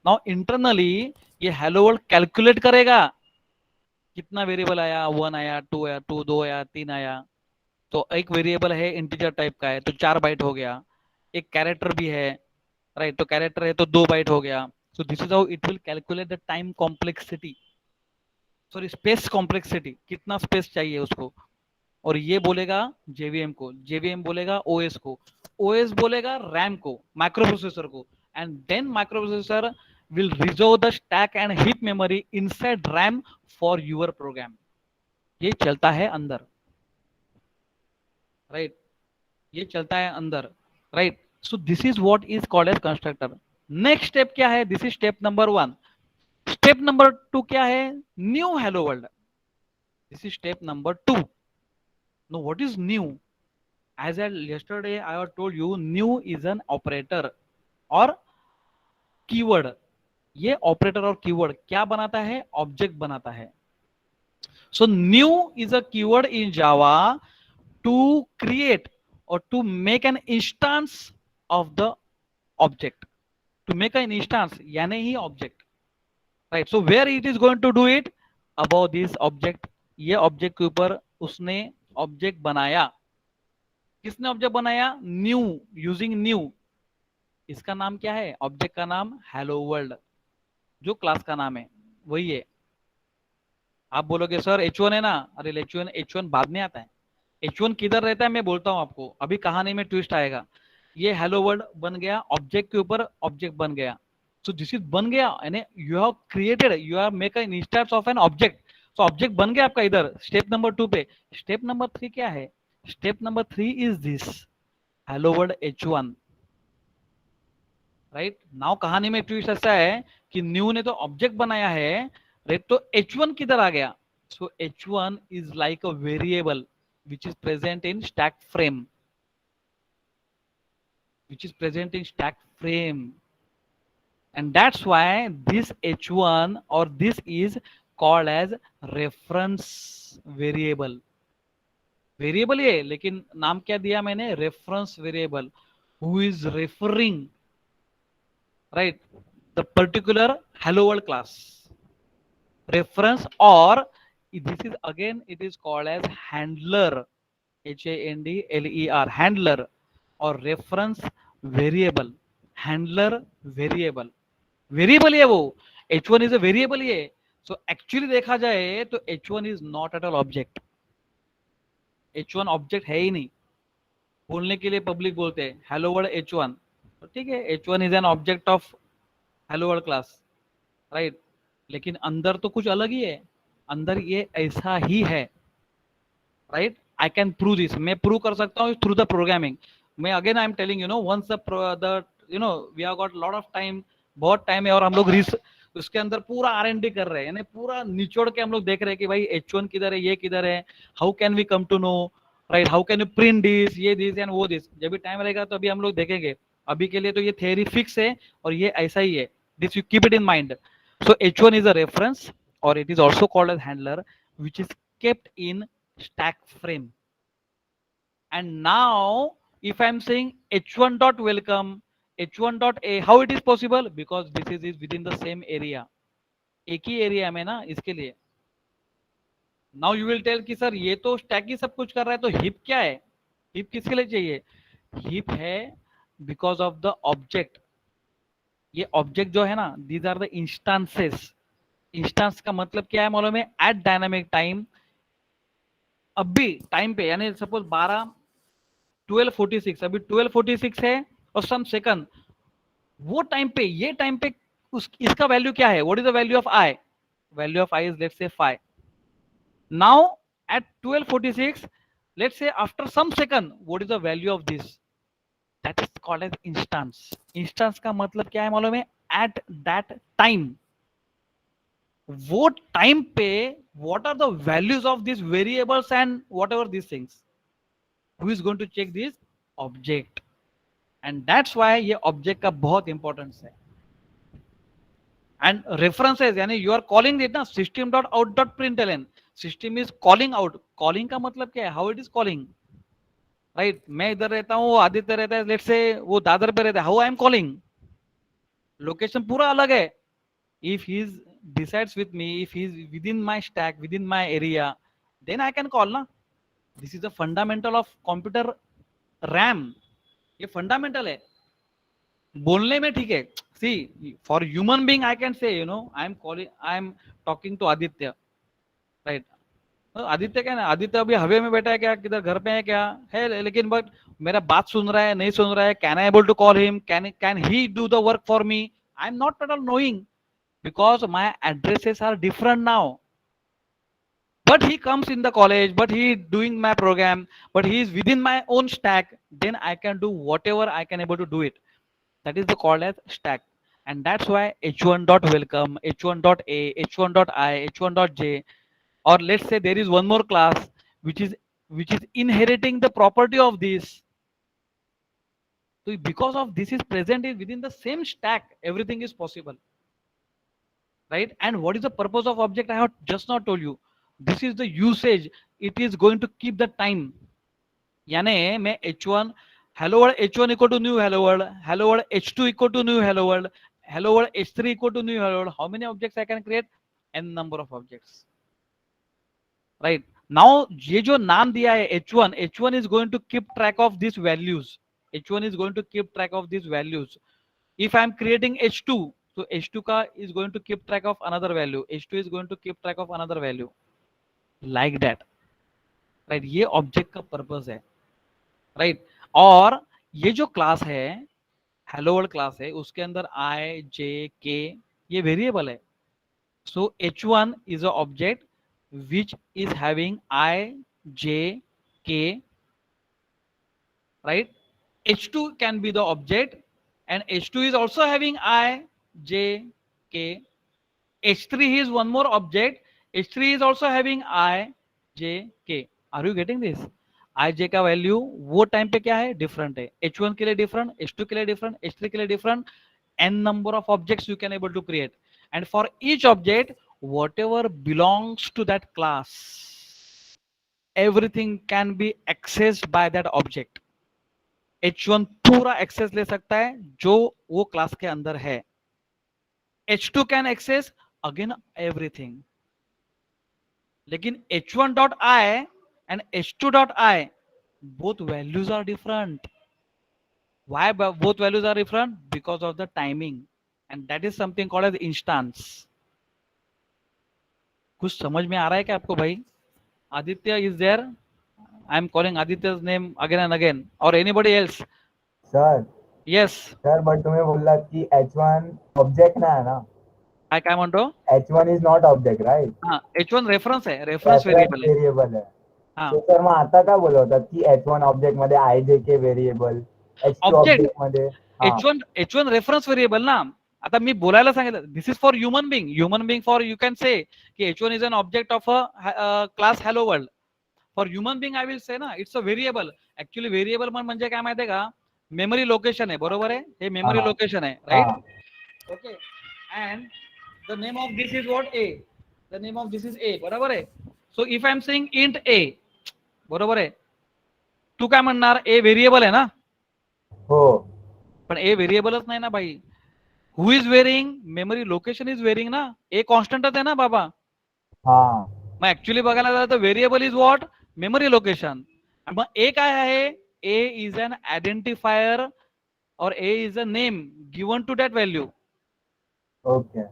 नाउ इंटरनली ये हेलो वर्ल्ड कैलकुलेट करेगा कितना वेरिएबल आया, 1 आया, 2 आया, 2 आया, 3 आया. तो एक वेरिएबल है इंटीजर टाइप का है तो 4 बाइट हो गया. एक कैरेक्टर भी है, राइट? तो कैरेक्टर है तो 2 बाइट हो गया. सो this is how it will calculate the time complexity, sorry space complexity, कितना स्पेस चाहिए उसको. और ये बोलेगा जेवीएम को, जेवीएम बोलेगा ओएस को, ओएस बोलेगा रैम को, माइक्रो प्रोसेसर को. And then microprocessor will reserve the stack and heap memory inside RAM for your program. ये चलता है अंदर, राइट? ये चलता है अंदर, right? So this is what is called as constructor. Next step क्या है? This is step number 1. Step number 2 क्या है? New hello world. This is step number 2. No what is new? As yesterday I have told you, new is an operator और keyword. ये operator और keyword क्या बनाता है? ऑब्जेक्ट बनाता है. So new is a keyword in Java to create और to make an instance of the object. To make an instance यानी ही object, right? So where it is going to do it? About this object. ये object के ऊपर उसने object बनाया. किसने object बनाया? New, using new. इसका नाम क्या है? ऑब्जेक्ट का नाम हेलो वर्ल्ड, जो क्लास का नाम है वही है. आप बोलोगे सर H1 है ना? अरे H1 बाद में आता है. H1 किधर रहता है मैं बोलता हूं आपको, अभी कहानी में ट्विस्ट आएगा. ये हेलो वर्ल्ड बन गया, ऑब्जेक्ट के ऊपर ऑब्जेक्ट बन गया. सो दिस इज बन गया, यानी you have created, you have make an instance of an object. So object बन गया आपका इधर स्टेप नंबर 2 पे. स्टेप नंबर 3 क्या है? Step number 3 is this hello world H1, right? Now कहानी में ट्विस्ट ऐसा है कि न्यू ने तो ऑब्जेक्ट बनाया है, राइट? तो H1 किधर आ गया? सो H1 is like a variable which is present in stack frame, which is present in stack frame. And that's why this H1 or this is called as reference variable. Variable ये, लेकिन नाम क्या दिया मैंने? Reference variable. Who is referring, right, the particular hello world class. Reference, or this is again it is called as handler, handler, handler or reference variable. Handler variable, variable है वो. H1 is a variable ये. So actually देखा जाए तो H1 is not at all object. H1 object है ही नहीं. बोलने के लिए पब्लिक बोलते हैं हेलो वर्ल्ड H1, तो ठीक है, H1 is an object of hello world class, right? लेकिन अंदर तो कुछ अलग ही है. अंदर ये ऐसा ही है, right? I can prove this. मैं प्रूव कर सकता हूँ थ्रू द प्रोग्रामिंग. मैं again I am telling you know, once the we have got lot of time, बहुत टाइम है और हम लोग उसके अंदर पूरा R&D कर रहे हैं, यानी पूरा निचोड़ के हम लोग देख रहे हैं कि भाई H1 किधर है, ये किधर है, how can we come to know, right, how can you print this, ये दिस एंड वो दिस। जब भी टाइम रहेगा तो अभी हम लोग देखेंगे, अभी के लिए तो ये थ्योरी फिक्स है और ये ऐसा ही है, this you keep it in mind. So H1 is a reference और it is also called as handler which is kept in stack frame. And now if I am saying h1 dot welcome, h1 dot a, how it is possible, because this is within the same area, एक ही area में ना, इसके लिए। Now you will tell कि sir ये तो stack ही सब कुछ कर रहा है, तो हिप क्या है, हिप किसके लिए चाहिए? हिप है बिकॉज ऑफ द ऑब्जेक्ट। ये ऑब्जेक्ट जो है ना, these are the instances. Instance का मतलब क्या है मालूम है? एट डायनामिक टाइम, अभी टाइम पे, यानी सपोज 12:46, अभी 12:46 है और सम सेकंड, वो टाइम पे, ये टाइम पे इसका वैल्यू क्या है? What is the value of i? Value of i is let's say 5। Now at 12:46, let's say after some second, what is the value of this? That is called as instance. Instance का मतलब क्या है मालूम है? At that time, वो time पे what are the values of this variables and whatever this things, who is going to check this? Object. And that's why ये object का बहुत इंपॉर्टेंस है। एंड रेफरेंसेस, यानी यू आर कॉलिंग इट ना, system dot out dot println, system is calling out. Calling का मतलब क्या है? How it is calling, right? मैं इधर रहता हूँ, आदित्य रहता है, लेट्स से वो दादर पे रहता है, how I am calling? Location पूरा अलग है। If he is decides with me, if he is within my stack, within my area, then I can call ना। This is the fundamental of computer RAM. ये fundamental है बोलने में, ठीक है। See for human being I can say, you know, I am talking to Aditya, right? Aditya क्या ना, आदित्य अभी हवे में बैठा है क्या, किधर घर पे है क्या है, लेकिन बट मेरा बात सुन रहा है नहीं सुन रहा है, can I able to call him, can he do the work for me? I am not at all knowing, because my addresses are different now. But he comes in the college, but he doing my program, but he is within my own stack, then I can do whatever I can able to do it. That is the called as stack. And that's why h1 dot welcome, h1 dot a, h1 dot I, h1 dot j, or let's say there is one more class which is inheriting the property of this. So because of this is present within the same stack, everything is possible, right? And what is the purpose of object? I have just not told you. This is the usage. It is going to keep the time. यानी मैं h1 hello world h1 equal to new hello world h2 equal to new hello world h3 equal to new hello world. How many objects I can create? n number of objects, right? Now ये जो नाम दिया है h1 is going to keep track of these values. h1 is going to keep track of these values. If I am creating h2, so h2 का is going to keep track of another value, h2 is going to keep track of another value, like that, right? ये object का purpose है, right? और ये जो class है, hello world class है, उसके अंदर आई जे के ये वेरिएबल है. So h1 is a object which is having I J K, right? h2 can be the object and h2 is also having I j k. h3 is one more object, h3 is also having I j k. Are you getting this? I j का value वो time पे क्या है? Different है. h1 के लिए different, h2 के लिए डिफरेंट, h3 के लिए different. n number of objects you can able to create, and for each object whatever belongs to that class, everything can be accessed by that object. h1 पूरा access ले सकता है जो वो क्लास के अंदर है. h2 can access again everything. लेकिन h1 dot I and h2 dot I, both values are different. Why both values are different? Because of the timing, and that is something called as instance. कुछ समझ में आ रहा है क्या आपको भाई? Aditya is there? I am calling Aditya's name again and again, or anybody else. Sir Yes. Sir but तुम्हें बोलला की h1 ऑब्जेक्ट नाही आहे ना. काय म्हणतो? h1 is not object right. हाँ, h1 रेफरन्स आहे, रेफरन्स व्हेरिएबल आहे. व्हेरिएबल आहे. हाँ, तो सर मग आता काय बोलवतात की h1 ऑब्जेक्ट मध्ये i j k variable, h2 object object मध्ये h1 रेफरन्स व्हेरिएबल ना. आता मी बोलायला सांगितलं this is for human being for you can say की H1 is an object of a class hello world. For human being I will say ना it's a variable. Actually variable म्हणजे काय माहितीये का, मेमरी लोकेशन आहे, बरोबर आहे, हे मेमरी लोकेशन आहे, right. Okay, and the name of this is what A, the name of this is A, बरोबर आहे. So if I am saying int A, बरोबर आहे, तू काय म्हणणार, ए व्हेरिएबल आहे ना. हो, पण ए व्हेरिएबलच नाही ना भाई. Who is varying, memory location is varying ना, ए कॉन्स्टंटच आहे ना बाबा. हा, मग ऍक्च्युली बघायला झालं तर variable is what, memory location. मग ए काय आहे, ए इज अन आयडेंटिफायर और A is a name given to that value. Okay.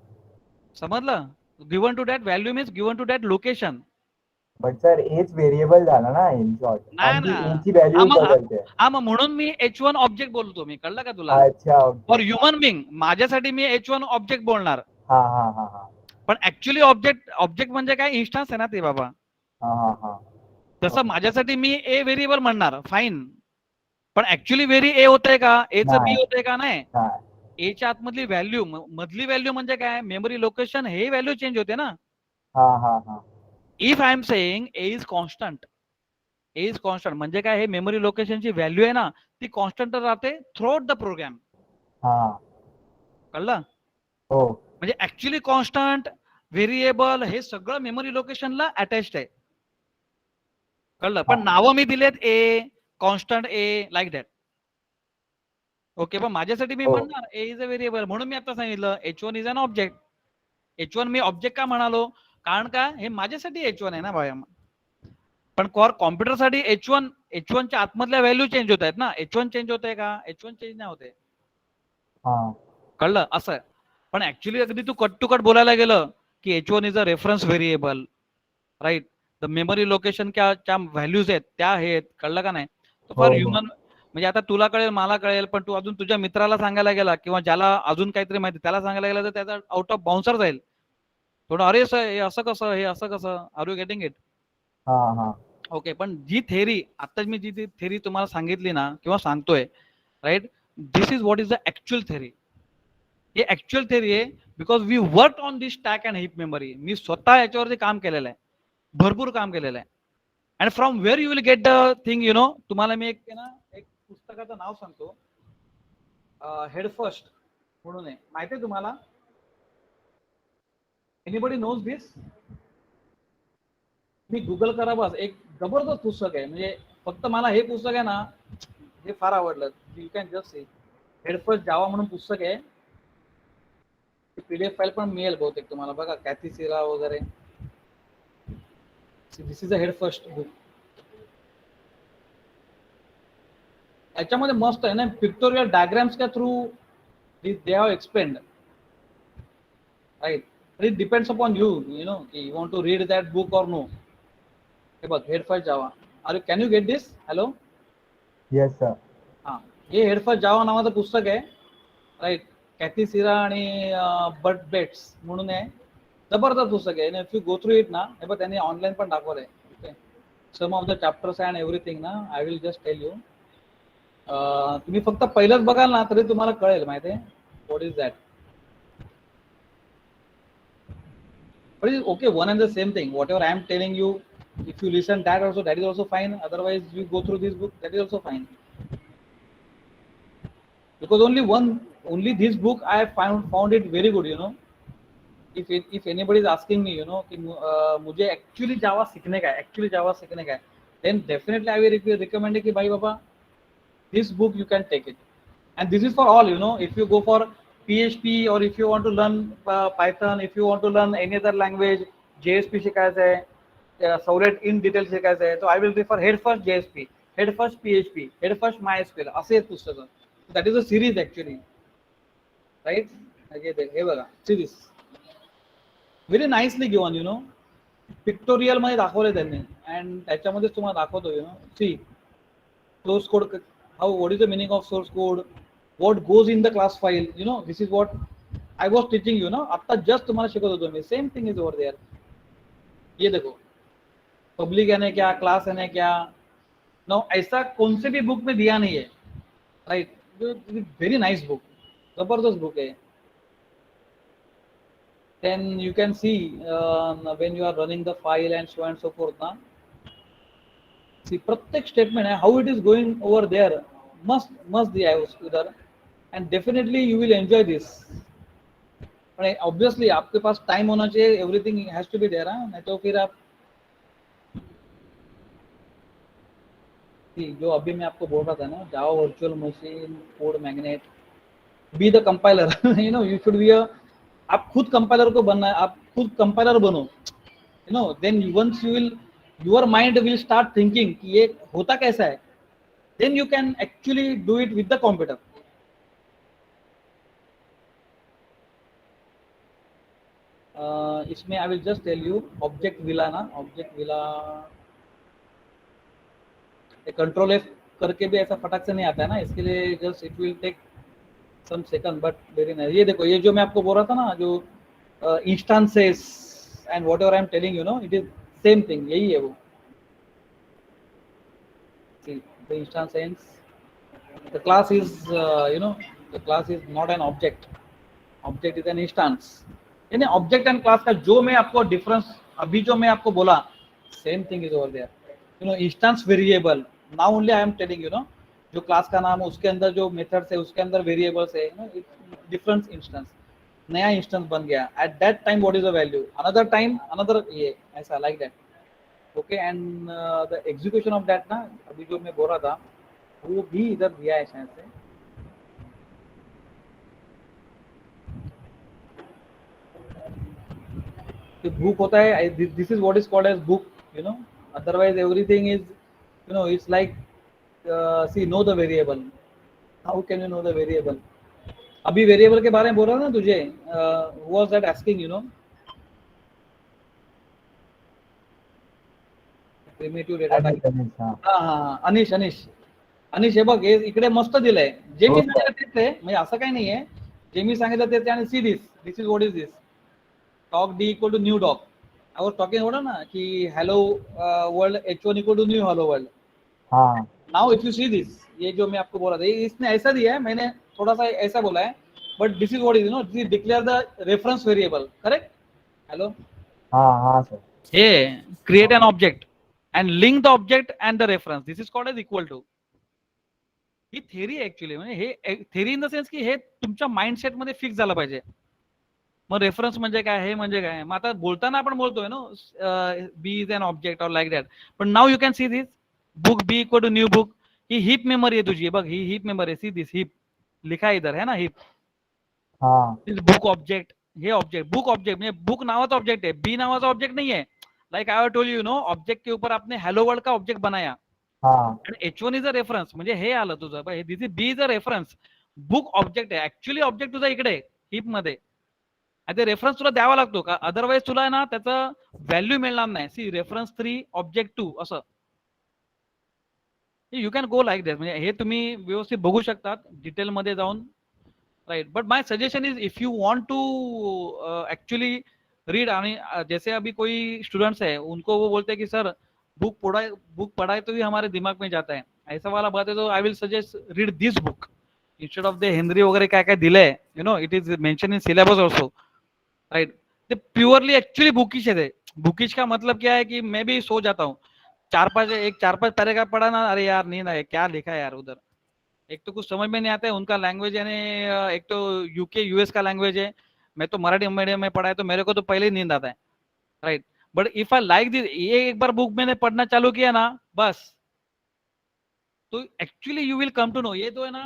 समजलं, given to that value means given to that location. But sir H variable झाला ना in short, नाही आणि ना. ती ची व्हॅल्यू बदलते. हा, मग म्हणून मी H1 ऑब्जेक्ट बोलतो मी, कळलं का तुला. अच्छा, फॉर ह्युमन बिंग माझ्यासाठी मी H1 ऑब्जेक्ट बोलणार. हा हा हा हा पण ऍक्च्युली ऑब्जेक्ट म्हणजे काय, इन्स्टन्स आहे ना ते बाबा. हा हा हा तसं माझ्यासाठी मी ए व्हेरिएबल म्हणणार, फाईन. पण ऍक्च्युली व्हेरी ए होतंय का, एचं बी नाही. होतंय का, नाही. नाही. एच्या आतमधली व्हॅल्यू, मधली व्हॅल्यू म्हणजे काय, मेमरी लोकेशन, हे व्हॅल्यू चेंज होते ना. हा हा हा if I am saying A is constant, A is constant म्हणजे काय, हे मेमरी लोकेशनची व्हॅल्यू आहे ना, ती कॉन्स्टंट राहते थ्रूआउट द प्रोग्राम. हा, कळलं. हो, म्हणजे ऍक्च्युली कॉन्स्टंट, व्हेरिएबल हे सगळं मेमरी लोकेशनला अटॅच्ड आहे. कळलं. पण नावं मी दिलेत A, constant A, like that. Okay, पण माझ्यासाठी मी म्हणणार ए इज अ व्हेरिएबल. म्हणून मी आता सांगितलं H1 is an object. H1 me object का म्हणालो, कारण का हे माझ्यासाठी H1 आहे ना भाई. पण कॉम्प्युटरसाठी H1 च्या आतमधल्या व्हॅल्यू चेंज होत आहेत ना. H1 चेंज होत आहे का, H1 चेंज नाही होते. कळलं असं. पण ऍक्च्युली अगदी तू कट टू कट बोलायला गेलं की H1 is a reference variable, right. The memory location च्या व्हॅल्यूज आहेत त्या आहेत, कळलं का नाही. फॉर ह्युमन म्हणजे आता तुला कळेल, मला कळेल, पण तू अजून तुझ्या मित्राला सांगायला गेला किंवा ज्याला अजून काहीतरी माहिती त्याला सांगायला गेला तर त्याचा आउट ऑफ बाउन्सर जाईल थोडं. अरे सर हे असं कसं, हे असं कसं, are you getting it. Okay, पण जी थेरी आता मी जी थेरी तुम्हाला सांगितली ना किंवा सांगतोय, right, this is what is the actual theory. हे ऍक्च्युअल थेरी आहे because we work on this stack and heap memory. मी स्वतः याच्यावरती काम केलेलं आहे, भरपूर काम केलेलं आहे. And from where you will get the thing, you know. तुम्हाला मी एक पुस्तकाचं नाव सांगतो, हेड फर्स्ट म्हणून आहे, माहिती आहे तुम्हाला. Anybody knows this. मी गुगल करा बस, एक जबरदस्त पुस्तक आहे. म्हणजे फक्त मला हे पुस्तक आहे ना, हे फार आवडलं. You can just see, head first जावा म्हणून पुस्तक आहे. PDF फाईल पण मिळेल बहुतेक तुम्हाला, बघा, कॅथी सिरा वगैरे. This is a head first book. याच्यामध्ये मस्त आहे ना, पिक्टोरियल डायग्राम्स के through they have explained, right. It depends upon you, you know, की you want to read that book और नो. हे बघ, head first Java. Can you get this. Hello. Yes sir. हा, हे हेड फर्स्ट जावा नावाचं पुस्तक आहे, राईट. कॅथी सिरा आणि बट बेट्स म्हणून आहे. जबरदस्त पुस्तक आहे. If you go through it ना, हे बघ त्यांनी ऑनलाईन पण दाखवलंय. Okay, some of the chapters and everything ना, I will just tell you. तुम्ही फक्त पहिलंच बघाल ना तरी तुम्हाला कळेल, माहिती आहे, what is that. But is okay, one and the same thing. What ever I am telling you, if you listen that also, that is also fine. Otherwise you go through this book, that is also fine. Because only this book I found it very good, you know. If anybody is asking me, you know, कि मुझे actually Java सीखने का है, then definitely I will recommend कि भाई बाबा, this book you can take it. And this is for all, you know. If you go for PHP or if you want to learn Python, if you want to learn any other language, JSP शिकायचं आहे, servlet in detail शिकायचं आहे, तो I will prefer head first JSP, head first PHP, head first MySQL, असे आहेत पुस्तकं. That is a series actually, right. हे बघा, series very nicely given, you know. Pictorial मध्ये दाखवले त्यांनी, अँड त्याच्यामध्येच तुम्हाला दाखवतो, you know. See, source code, how, what is the meaning of source code, what goes in the class file, you know. This is what I was teaching, you no. आता just तुम्हाला शिकवत होतो मी. Same thing is over there. ये देखो, public है क्या, class है क्या. नो, ऐसा कौन से भी बुक में दिया नहीं है, राइट. वेरी नाइस बुक, जबरदस्त बुक है. then you can see when you are running the file and so forth na. See प्रत्येक statement है how it is going over there must दिया है उसके उधर, and definitely you will enjoy this. पर obviously आपके पास time होना चाहिए, everything has to be there, नहीं तो फिर आप जो अभी मैं आपको बोल रहा था ना, Java virtual machine code magnet, be the compiler you know, you should be a, आप खुद कंपाइलर को बनना है, आप खुद कंपाइलर बनो, you know, then once you will, your mind will start thinking कि ये होता कैसा है, then you can actually do it with the computer. इसमें I will just tell you object विला ना, ऑब्जेक्ट विला कंट्रोल एफ करके भी ऐसा फटाक से नहीं आता है ना, इसके लिए just it will take some second but very nice. ये देखो, ये जो मैं आपको बोल रहा था ना, जो instances and what ever I am telling you no, it is same thing, यही है वो. The instance, the class is you know, the class is not an object, object is an instance. यानी ऑब्जेक्ट एंड क्लास का जो मैं आपको difference अभी जो मैं आपको बोला, same thing is over there. You know, instance variable, now only I am telling you know, जो क्लास का नाम है उसके अंदर जो मेथड्स है उसके अंदर वेरिएबल्स है, यू नो, डिफरेंट इंस्टेंस, नया इंस्टेंस बन गया. Eight that time what is the value, another time another, ये ऐसा like that. Okay, and the execution of that ना, अभी जो मैं बोल रहा था वो भी इधर दिया है शायद से. बुक होता है, this is what is called as book, you know, otherwise everything is, you know, it's like see know the variable, how can you know the variable. अभी वेरिएबल के बारे में बोल रहा था ना तुझे, who was that asking, you know, primitive data type. हां, अनिश अनिश अनिश, हे बघ, हे इकडे मस्त दिलंय, जे मी सांगितलं तेच आहे, म्हणजे असं काही नाहीये, जे मी सांगितलं तेच. आणि see this is what is this, doc d equal to new doc. I was talking about ना कि hello world h1 equal to new hello world. हाँ, now if you see this, ये जो मैं आपको बोला था, इसने ऐसा दिया है, मैंने थोड़ा सा ऐसा बोला है, but this is what is, no, this declare the reference variable, correct. Hello, हाँ सर. हे create an object and link the object and the reference, this is called as equal to. He theory actually, म्हणजे हे theory in the sense की हे तुमच्या mindset मध्ये fix झालं पाहिजे. मग reference म्हणजे काय, हे म्हणजे काय, मग आता बोलताना आपण बोलतोय no, b is an object और लाइक दॅट, पण now you can see this, book b equal to new book, ही हिप मेमरी आहे तुझी, बघ ही हिप मेमरी आहे, सी दिस हिप लिखा है इधर, है ना, हिप. बुक ऑब्जेक्ट, हे ऑब्जेक्ट, बुक ऑब्जेक्ट म्हणजे बुक नावाचा ऑब्जेक्ट आहे, बी नावाचा ऑब्जेक्ट नहीं है. Like I told you know, object के ऊपर आपने हेलो वर्ल्ड का ऑब्जेक्ट बनाया, H1 इज अ रेफरन्स, म्हणजे हे आलं तुझं, this is b is a reference, book object आहे, ऍक्च्युअली ऑब्जेक्ट तुझा इकडे हिप मध्ये, ते रेफरन्स तुला द्यावा लागतो का, अदरवाइज तुला ना त्याचं व्हॅल्यू मिळणार नाही. सी रेफरन्स 3 ऑब्जेक्ट 2 असं, you can go like this, म्हणजे हे तुम्ही व्यवस्थित बघू शकतात डिटेल मध्ये जाऊन, right. But my suggestion is, if you want to actually read, आणि जैसे अभी कोई स्टूडेंट्स है उनको वो बोलते हैं कि सर बुक पढ़ाए तो भी हमारे दिमाग में जाता है, ऐसा वाला बात है, तो I will suggest read this book instead of the Henry वगैरह क्या क्या दिले, you know, it is mention in syllabus also, right. ते प्योरली एक्चुअली बुकिश है. बुकिश का मतलब क्या है कि मैं भी सो जाता हूँ, 4-5 पैराग्राफ पढ़ा ना, अरे यार नींद आए, क्या लिखा है यार उधर, एक तो कुछ समझ में नहीं आता है, उनका लैंग्वेज यानी एक तो यूके यूएस का लैंग्वेज है, मैं तो मराठी मीडियम में पढ़ा है, तो मेरे को तो पहले ही नींद आता है, right. But if I like this, ये एक बार बुक मैंने पढ़ना चालू किया ना, बस, तो actually you will come to know, ये तो है ना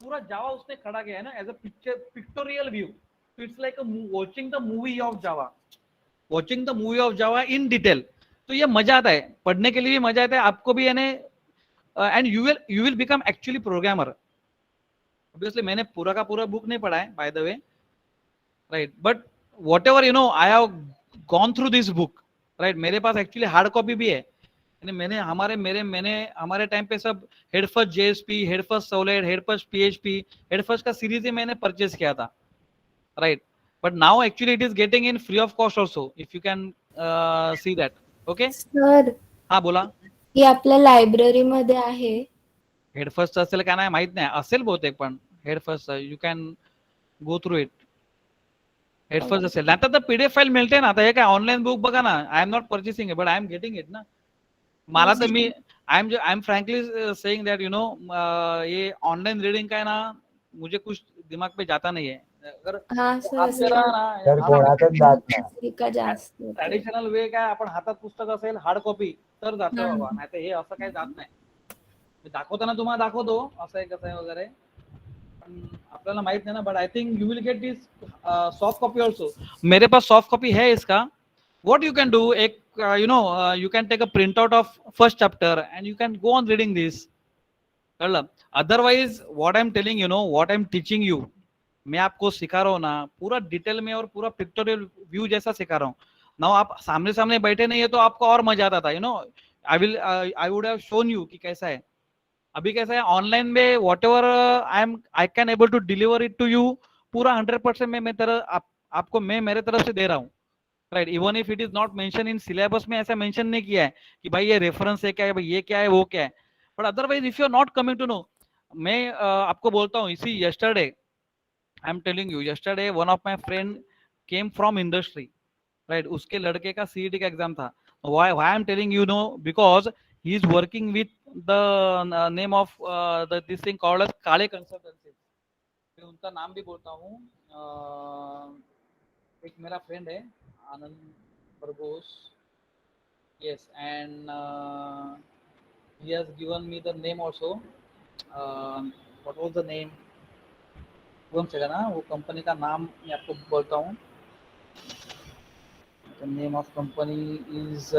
पूरा जावा उसने खड़ा किया है ना as a picture, pictorial view, तो it's like watching the movie of Java, watching the movie of Java in detail. तो ये मजा आता है, पढ़ने के लिए भी मजा आता है आपको भी, यानी and you will become actually programmer. Obviously मैंने पूरा का पूरा बुक नहीं पढ़ा है by the way, right, but what ever you know, I have gone through this book, right. मेरे पास एक्चुअली हार्ड कॉपी भी है, मैंने हमारे टाइम पे सब head first JSP, head first सोलेड, head first PHP, head first का सीरीज ही मैंने परचेज किया था, right. But now actually it is getting in free of cost also, if you can see that. Okay sir, हा बोला. ही आपल्या library मध्ये आहे. हेड फर्स्ट असेल का नाही माहित नाही, असेल बहुतेक, पण head first you can go through it. Headphones असेल नाही तर पीडीएफ फाईल मिळते ना. आता हे काय ऑनलाईन बुक बघा ना, I am not purchasing it but I am getting it ना. मला तर मी I am frankly saying that you know ये ऑनलाइन रीडिंग का है ना, मुझे कुछ दिमाग पे जाता नहीं है. अगर हा सर हात में रहा तर ना कोणातच जात नाही. का जास्त होते. ट्रॅडिशनल वे काय आपण हातात पुस्तक असेल हार्ड कॉपी तर जातं हा. बाबा, नाही तर हे असं काही जात नाही. मी दाखवताना तुम्हाला दाखवतो असं आहे कसं आहे वगैरे, पण आपल्याला माहित नाही ना. But I think you will get this soft copy also. मेरे पास सॉफ्ट कॉपी है इसका. what you can do, ek you can take a printout of first chapter and you can go on reading this. otherwise what I'm telling you know, what I'm teaching you, मैं आपको सिखा रहा हूँ ना पूरा detail में और पूरा पिक्टोरियल व्यू जैसा सिखा रहा हूँ ना. आप सामने सामने बैठे नहीं है तो आपको और मजा आता था. I would have shown you कि कैसा है. अभी कैसा है ऑनलाइन में whatever I can able to deliver it to you पूरा 100% में आपको मैं मेरे तरफ से दे रहा हूँ. Right, even if it is not mention in syllabus में, ऐसा मेंशन नहीं किया है कि भाई ये रेफरेंस है क्या है, भाई ये क्या है वो क्या है. But otherwise if you are not coming to know, मैं आपको बोलता हूँ इसी yesterday I am telling you, yesterday one of my friend came from industry. Right, उसके लड़के का सीईटी का एग्जाम था. Why I am telling you know, because he is working with the name of this thing called as Kale consultancy. मैं उनका नाम भी बोलता हूँ. एक मेरा फ्रेंड है Anand Bargos. Yes, and he has given me the name also. What was the name? कौन से ना वो कंपनी का नाम मैं आपको बोलता हूँ. The name of company is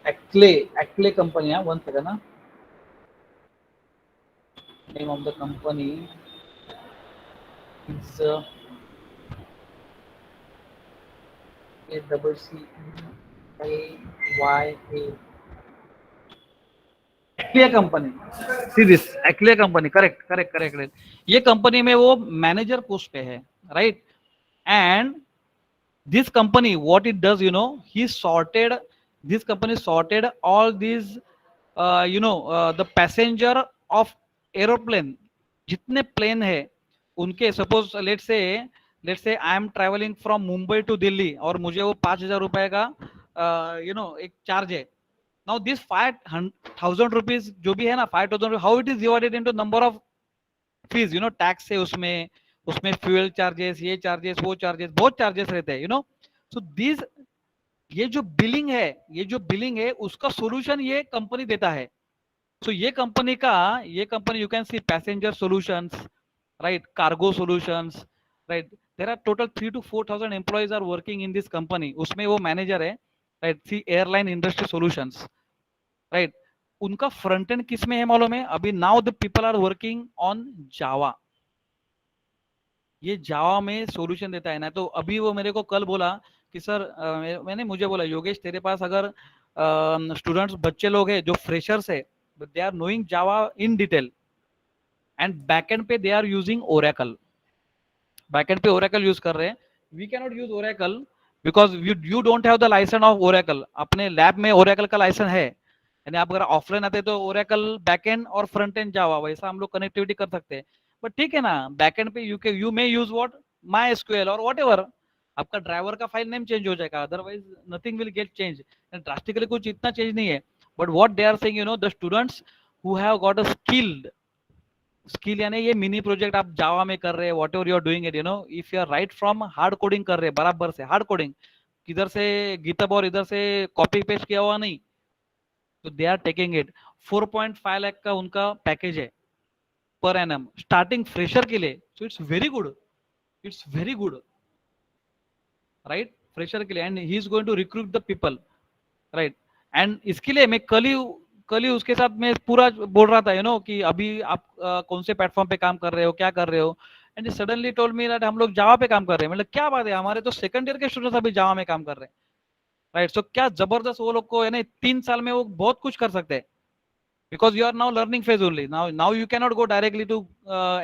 Acklay company. हाँ, one second ना. Name of the company is ACCLYA. Acclya company. See this Acclya company. Correct. ये कंपनी में वो मैनेजर पोस्ट पे है. Right, and this company what it does, this company sorted all this the passenger of aeroplane. जितने plane है उनके, suppose let's say I am travelling from Mumbai to Delhi और मुझे वो 5,000 रुपए का एक चार्ज है. नाउ दिस 5,000 रुपीज जो भी है ना, 5,000, how it is divided into number of fees. Tax है उसमें फ्यूल चार्जेस, ये चार्जेस, वो चार्जेस, बहुत चार्जेस रहते हैं. सो दिस ये जो बिलिंग है उसका सोल्यूशन ये कंपनी देता है. सो ये company you can see passenger solutions, right, cargo solutions, right. There are total 3,000 to 4,000 employees are working in this company. उसमें वो मैनेजर है. Right, see airline industry solutions. Right, उनका फ्रंट एंड किस में है मालूम है अभी? Now the people are working on Java. ये जावा में सॉल्यूशन देता है ना. तो अभी वो मेरे को कल बोला कि सर, मैंने मुझे बोला योगेश तेरे पास अगर स्टूडेंट्स बच्चे लोग हैं जो फ्रेशर्स है, they are knowing Java in detail and backend पे they are using Oracle. Backend पे ओरेकल यूज कर रहे हैं. We can not use Oracle because you don't have the license of Oracle. अपने लैब में ओरेकल का license है, यानी आप अगर ऑफलाइन आते तो ओरेकल बैकएंड और फ्रंट एंड जावा वैसा हम लोग कनेक्टिविटी कर सकते हैं. बट ठीक है ना, बैकएंड पे you may use what MySQL और वॉट एवर. आपका ड्राइवर का फाइल नेम चेंज हो जाएगा, otherwise nothing will get change. Drastically कुछ इतना चेंज नहीं है. But what they are saying, the students who have got a skill यानी ये मिनी प्रोजेक्ट आप जावा में कर रहे हैं, whatever you are doing it, if you are right from hard coding कर रहे हैं बराबर से, हार्ड कोडिंग किधर से गिटहब और इधर से कॉपी पेस्ट किया हुआ नहीं, तो they are taking it. 4.5 lakh का उनका पैकेज है पर एनम स्टार्टिंग फ्रेशर के लिए. So it's very good, right, fresher के लिए. And he is going to recruit the people, right. And इसके लिए मैं कल ही उसके साथ मैं पूरा बोल रहा था कि अभी आप कौन से प्लेटफॉर्म पे काम कर रहे हो, क्या कर रहे हो. And suddenly told me that हम लोग जावा पे काम कर रहे हैं. मतलब क्या बात है, हमारे तो सेकंड ईयर के स्टूडेंट्स अभी जावा में काम कर रहे हैं, राइट. सो क्या जबरदस्त वो लोग को, यानी 3 साल में वो बहुत कुछ कर सकते हैं. because you are now learning phase only. Now you cannot go directly to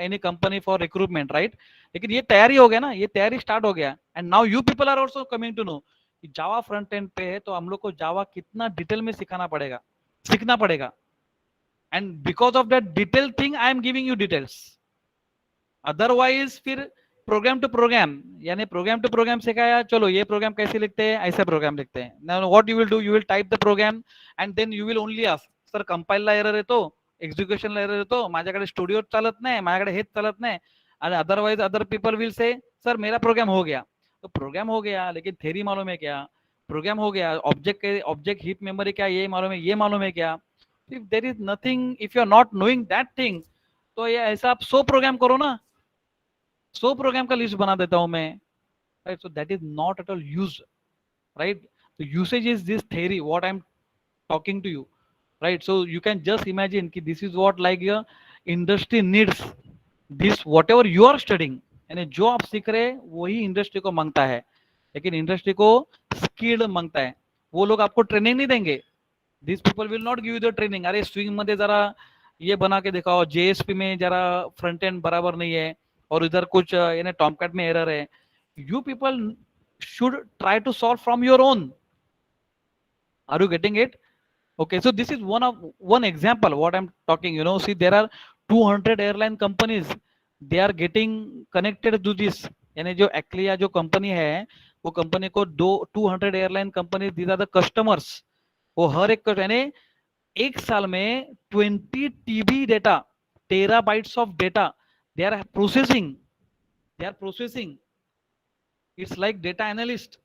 any company for recruitment, right? लेकिन ये तैयारी हो गया ना, ये तैयारी स्टार्ट हो गया. And now you people are also coming to know कि जावा फ्रंट एंड पे है तो हम लोग को जावा कितना डिटेल में सीखना पड़ेगा. And because of that detail thing I am giving you details. Otherwise फिर प्रोग्राम टू प्रोग्राम, यानी प्रोग्राम टू प्रोग्राम सिखाया, चलो ये प्रोग्राम कैसे लिखते हैं, ऐसा प्रोग्राम लिखते हैं. Now what you will do, you will type the program and then you will only ask, sir कंपाइलला एरर येतो, एक्झिक्युशनला एरर येतो, माझ्याकडे स्टुडिओ चालत नाही, माझ्याकडे हेच चालत नाही. आणि otherwise other people will say sir मेरा प्रोग्राम हो गया. तो प्रोग्राम हो गया, लेकिन थ्योरी मालूम है क्या? प्रोग्राम हो गया, ऑब्जेक्ट हीप मेमोरी क्या ये मालूम है, ये मालूम है क्या? If there is nothing, if you are not knowing that thing, तो ये ऐसा आप 100 प्रोग्राम करो ना, 100 प्रोग्राम का लिस्ट बना देता हूं मैं, right? So that is not at all use, right? The usage is this theory what I am talking to you, right? So you can just imagine कि this is what like your industry needs this, whatever you are studying, यानी जो आप सीख रहे हैं वही industry को मांगता है, लेकिन इंडस्ट्री को स्किल्ड मांगता है. वो लोग आपको ट्रेनिंग नहीं देंगे. This people will not give you the training. अरे स्विंग मध्ये जरा ये बना के दिखाओ, जेएसपी में जरा फ्रंट एंड बराबर नहीं है, और इधर कुछ यानी टॉमकैट में एरर है. You people should try to solve from your own. Are you getting it? Okay, so this is one example what I'm talking. You know, see, there are 200 airline companies. They are getting connected to this. यानी जो एक्लिया जो company है, वो company को 200 airline company, these are the customers. वो हर एक यानी एक साल में 20 TB data, terabytes of data they are processing. It's like data analyst.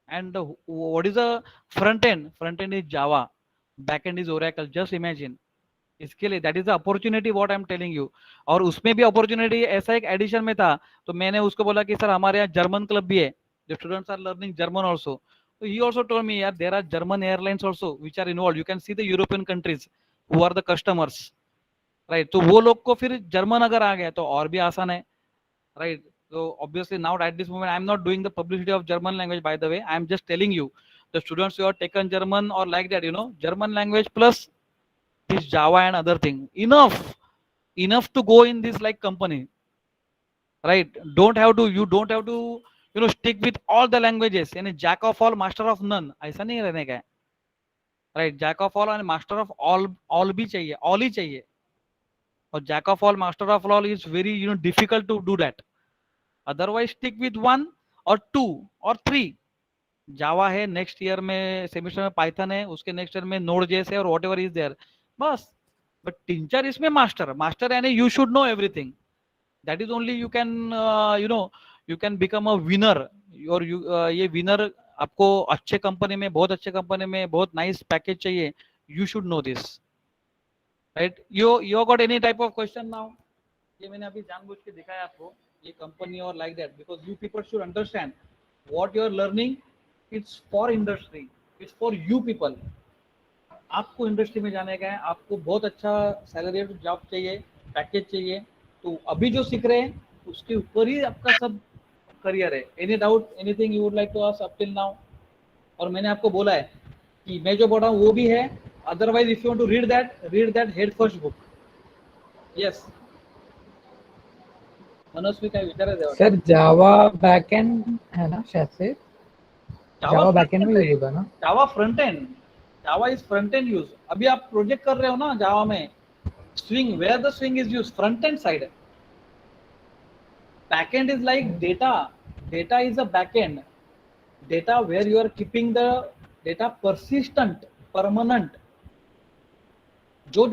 And what is the front end? Front end is Java. Back end is Oracle. Just imagine. इसके लिए that is the opportunity what I am telling you. और उसमें भी opportunity ऐसा एक addition में था, तो मैंने उसको बोला कि सर हमारे यहाँ जर्मन क्लब भी है, the students are learning German also. तो ही ऑल्सो टोल्ड मी यार there are German airlines also which are involve. You can see the European countries who are the customers, right? तो वो लोग को फिर German अगर आ गया तो और भी आसान है, right? So obviously now at this moment I am not doing the publicity of German language, by the way. I am just telling you the students who have taken German or like that, you know, German language plus this Java and other thing, enough to go in this like company, right? You don't have to you know stick with all the languages. यानी jack of all master of none ऐसा नहीं रहने का है, right? Jack of all and master of all भी चाहिए, all ही चाहिए. और jack of all master of all is very difficult to do that. Otherwise stick with 1 और 2 और 3. जावा है, नेक्स्ट ईयर में सेमेस्टर में पाइथन है, उसके नेक्स्ट ईयर में नोड जेएस है और व्हाट एवर इज देयर, बस. बट 3-4 इसमें मास्टर यानी you should know everything. That is only you can you can become a winner. और ये विनर आपको अच्छे कंपनी में, बहुत अच्छे कंपनी में, बहुत नाइस पैकेज चाहिए. You should know this, right? You got any type of question now? ये मैंने अभी जानबूझ के दिखाया आपको, ये कंपनी और like that, because you people should understand what you are learning. It's for industry, it's for you people. आपको इंडस्ट्री में जाने का है, आपको बहुत अच्छा सैलरी जॉब चाहिए, पैकेज चाहिए, तो अभी जो सीख रहे हैं उसके ऊपर ही आपका सब करियर है. Any doubt, anything you would like to ask up till now? और मैंने आपको बोला है कि मैं जो बोल रहा हूँ वो भी है. Otherwise if you want to read that head first book. Yes Manasvi काय विचारायचं सर जावा बैकएंड है ना शायद से? जावा बैकएंड में यूज होगा ना? Java front end, Java is front end use. अभी आप प्रोजेक्ट कर रहे हो ना जावा में, Swing, where the Swing is use front end side. Back end is like data is a back end. Data where you are keeping the data persistent, permanent. जो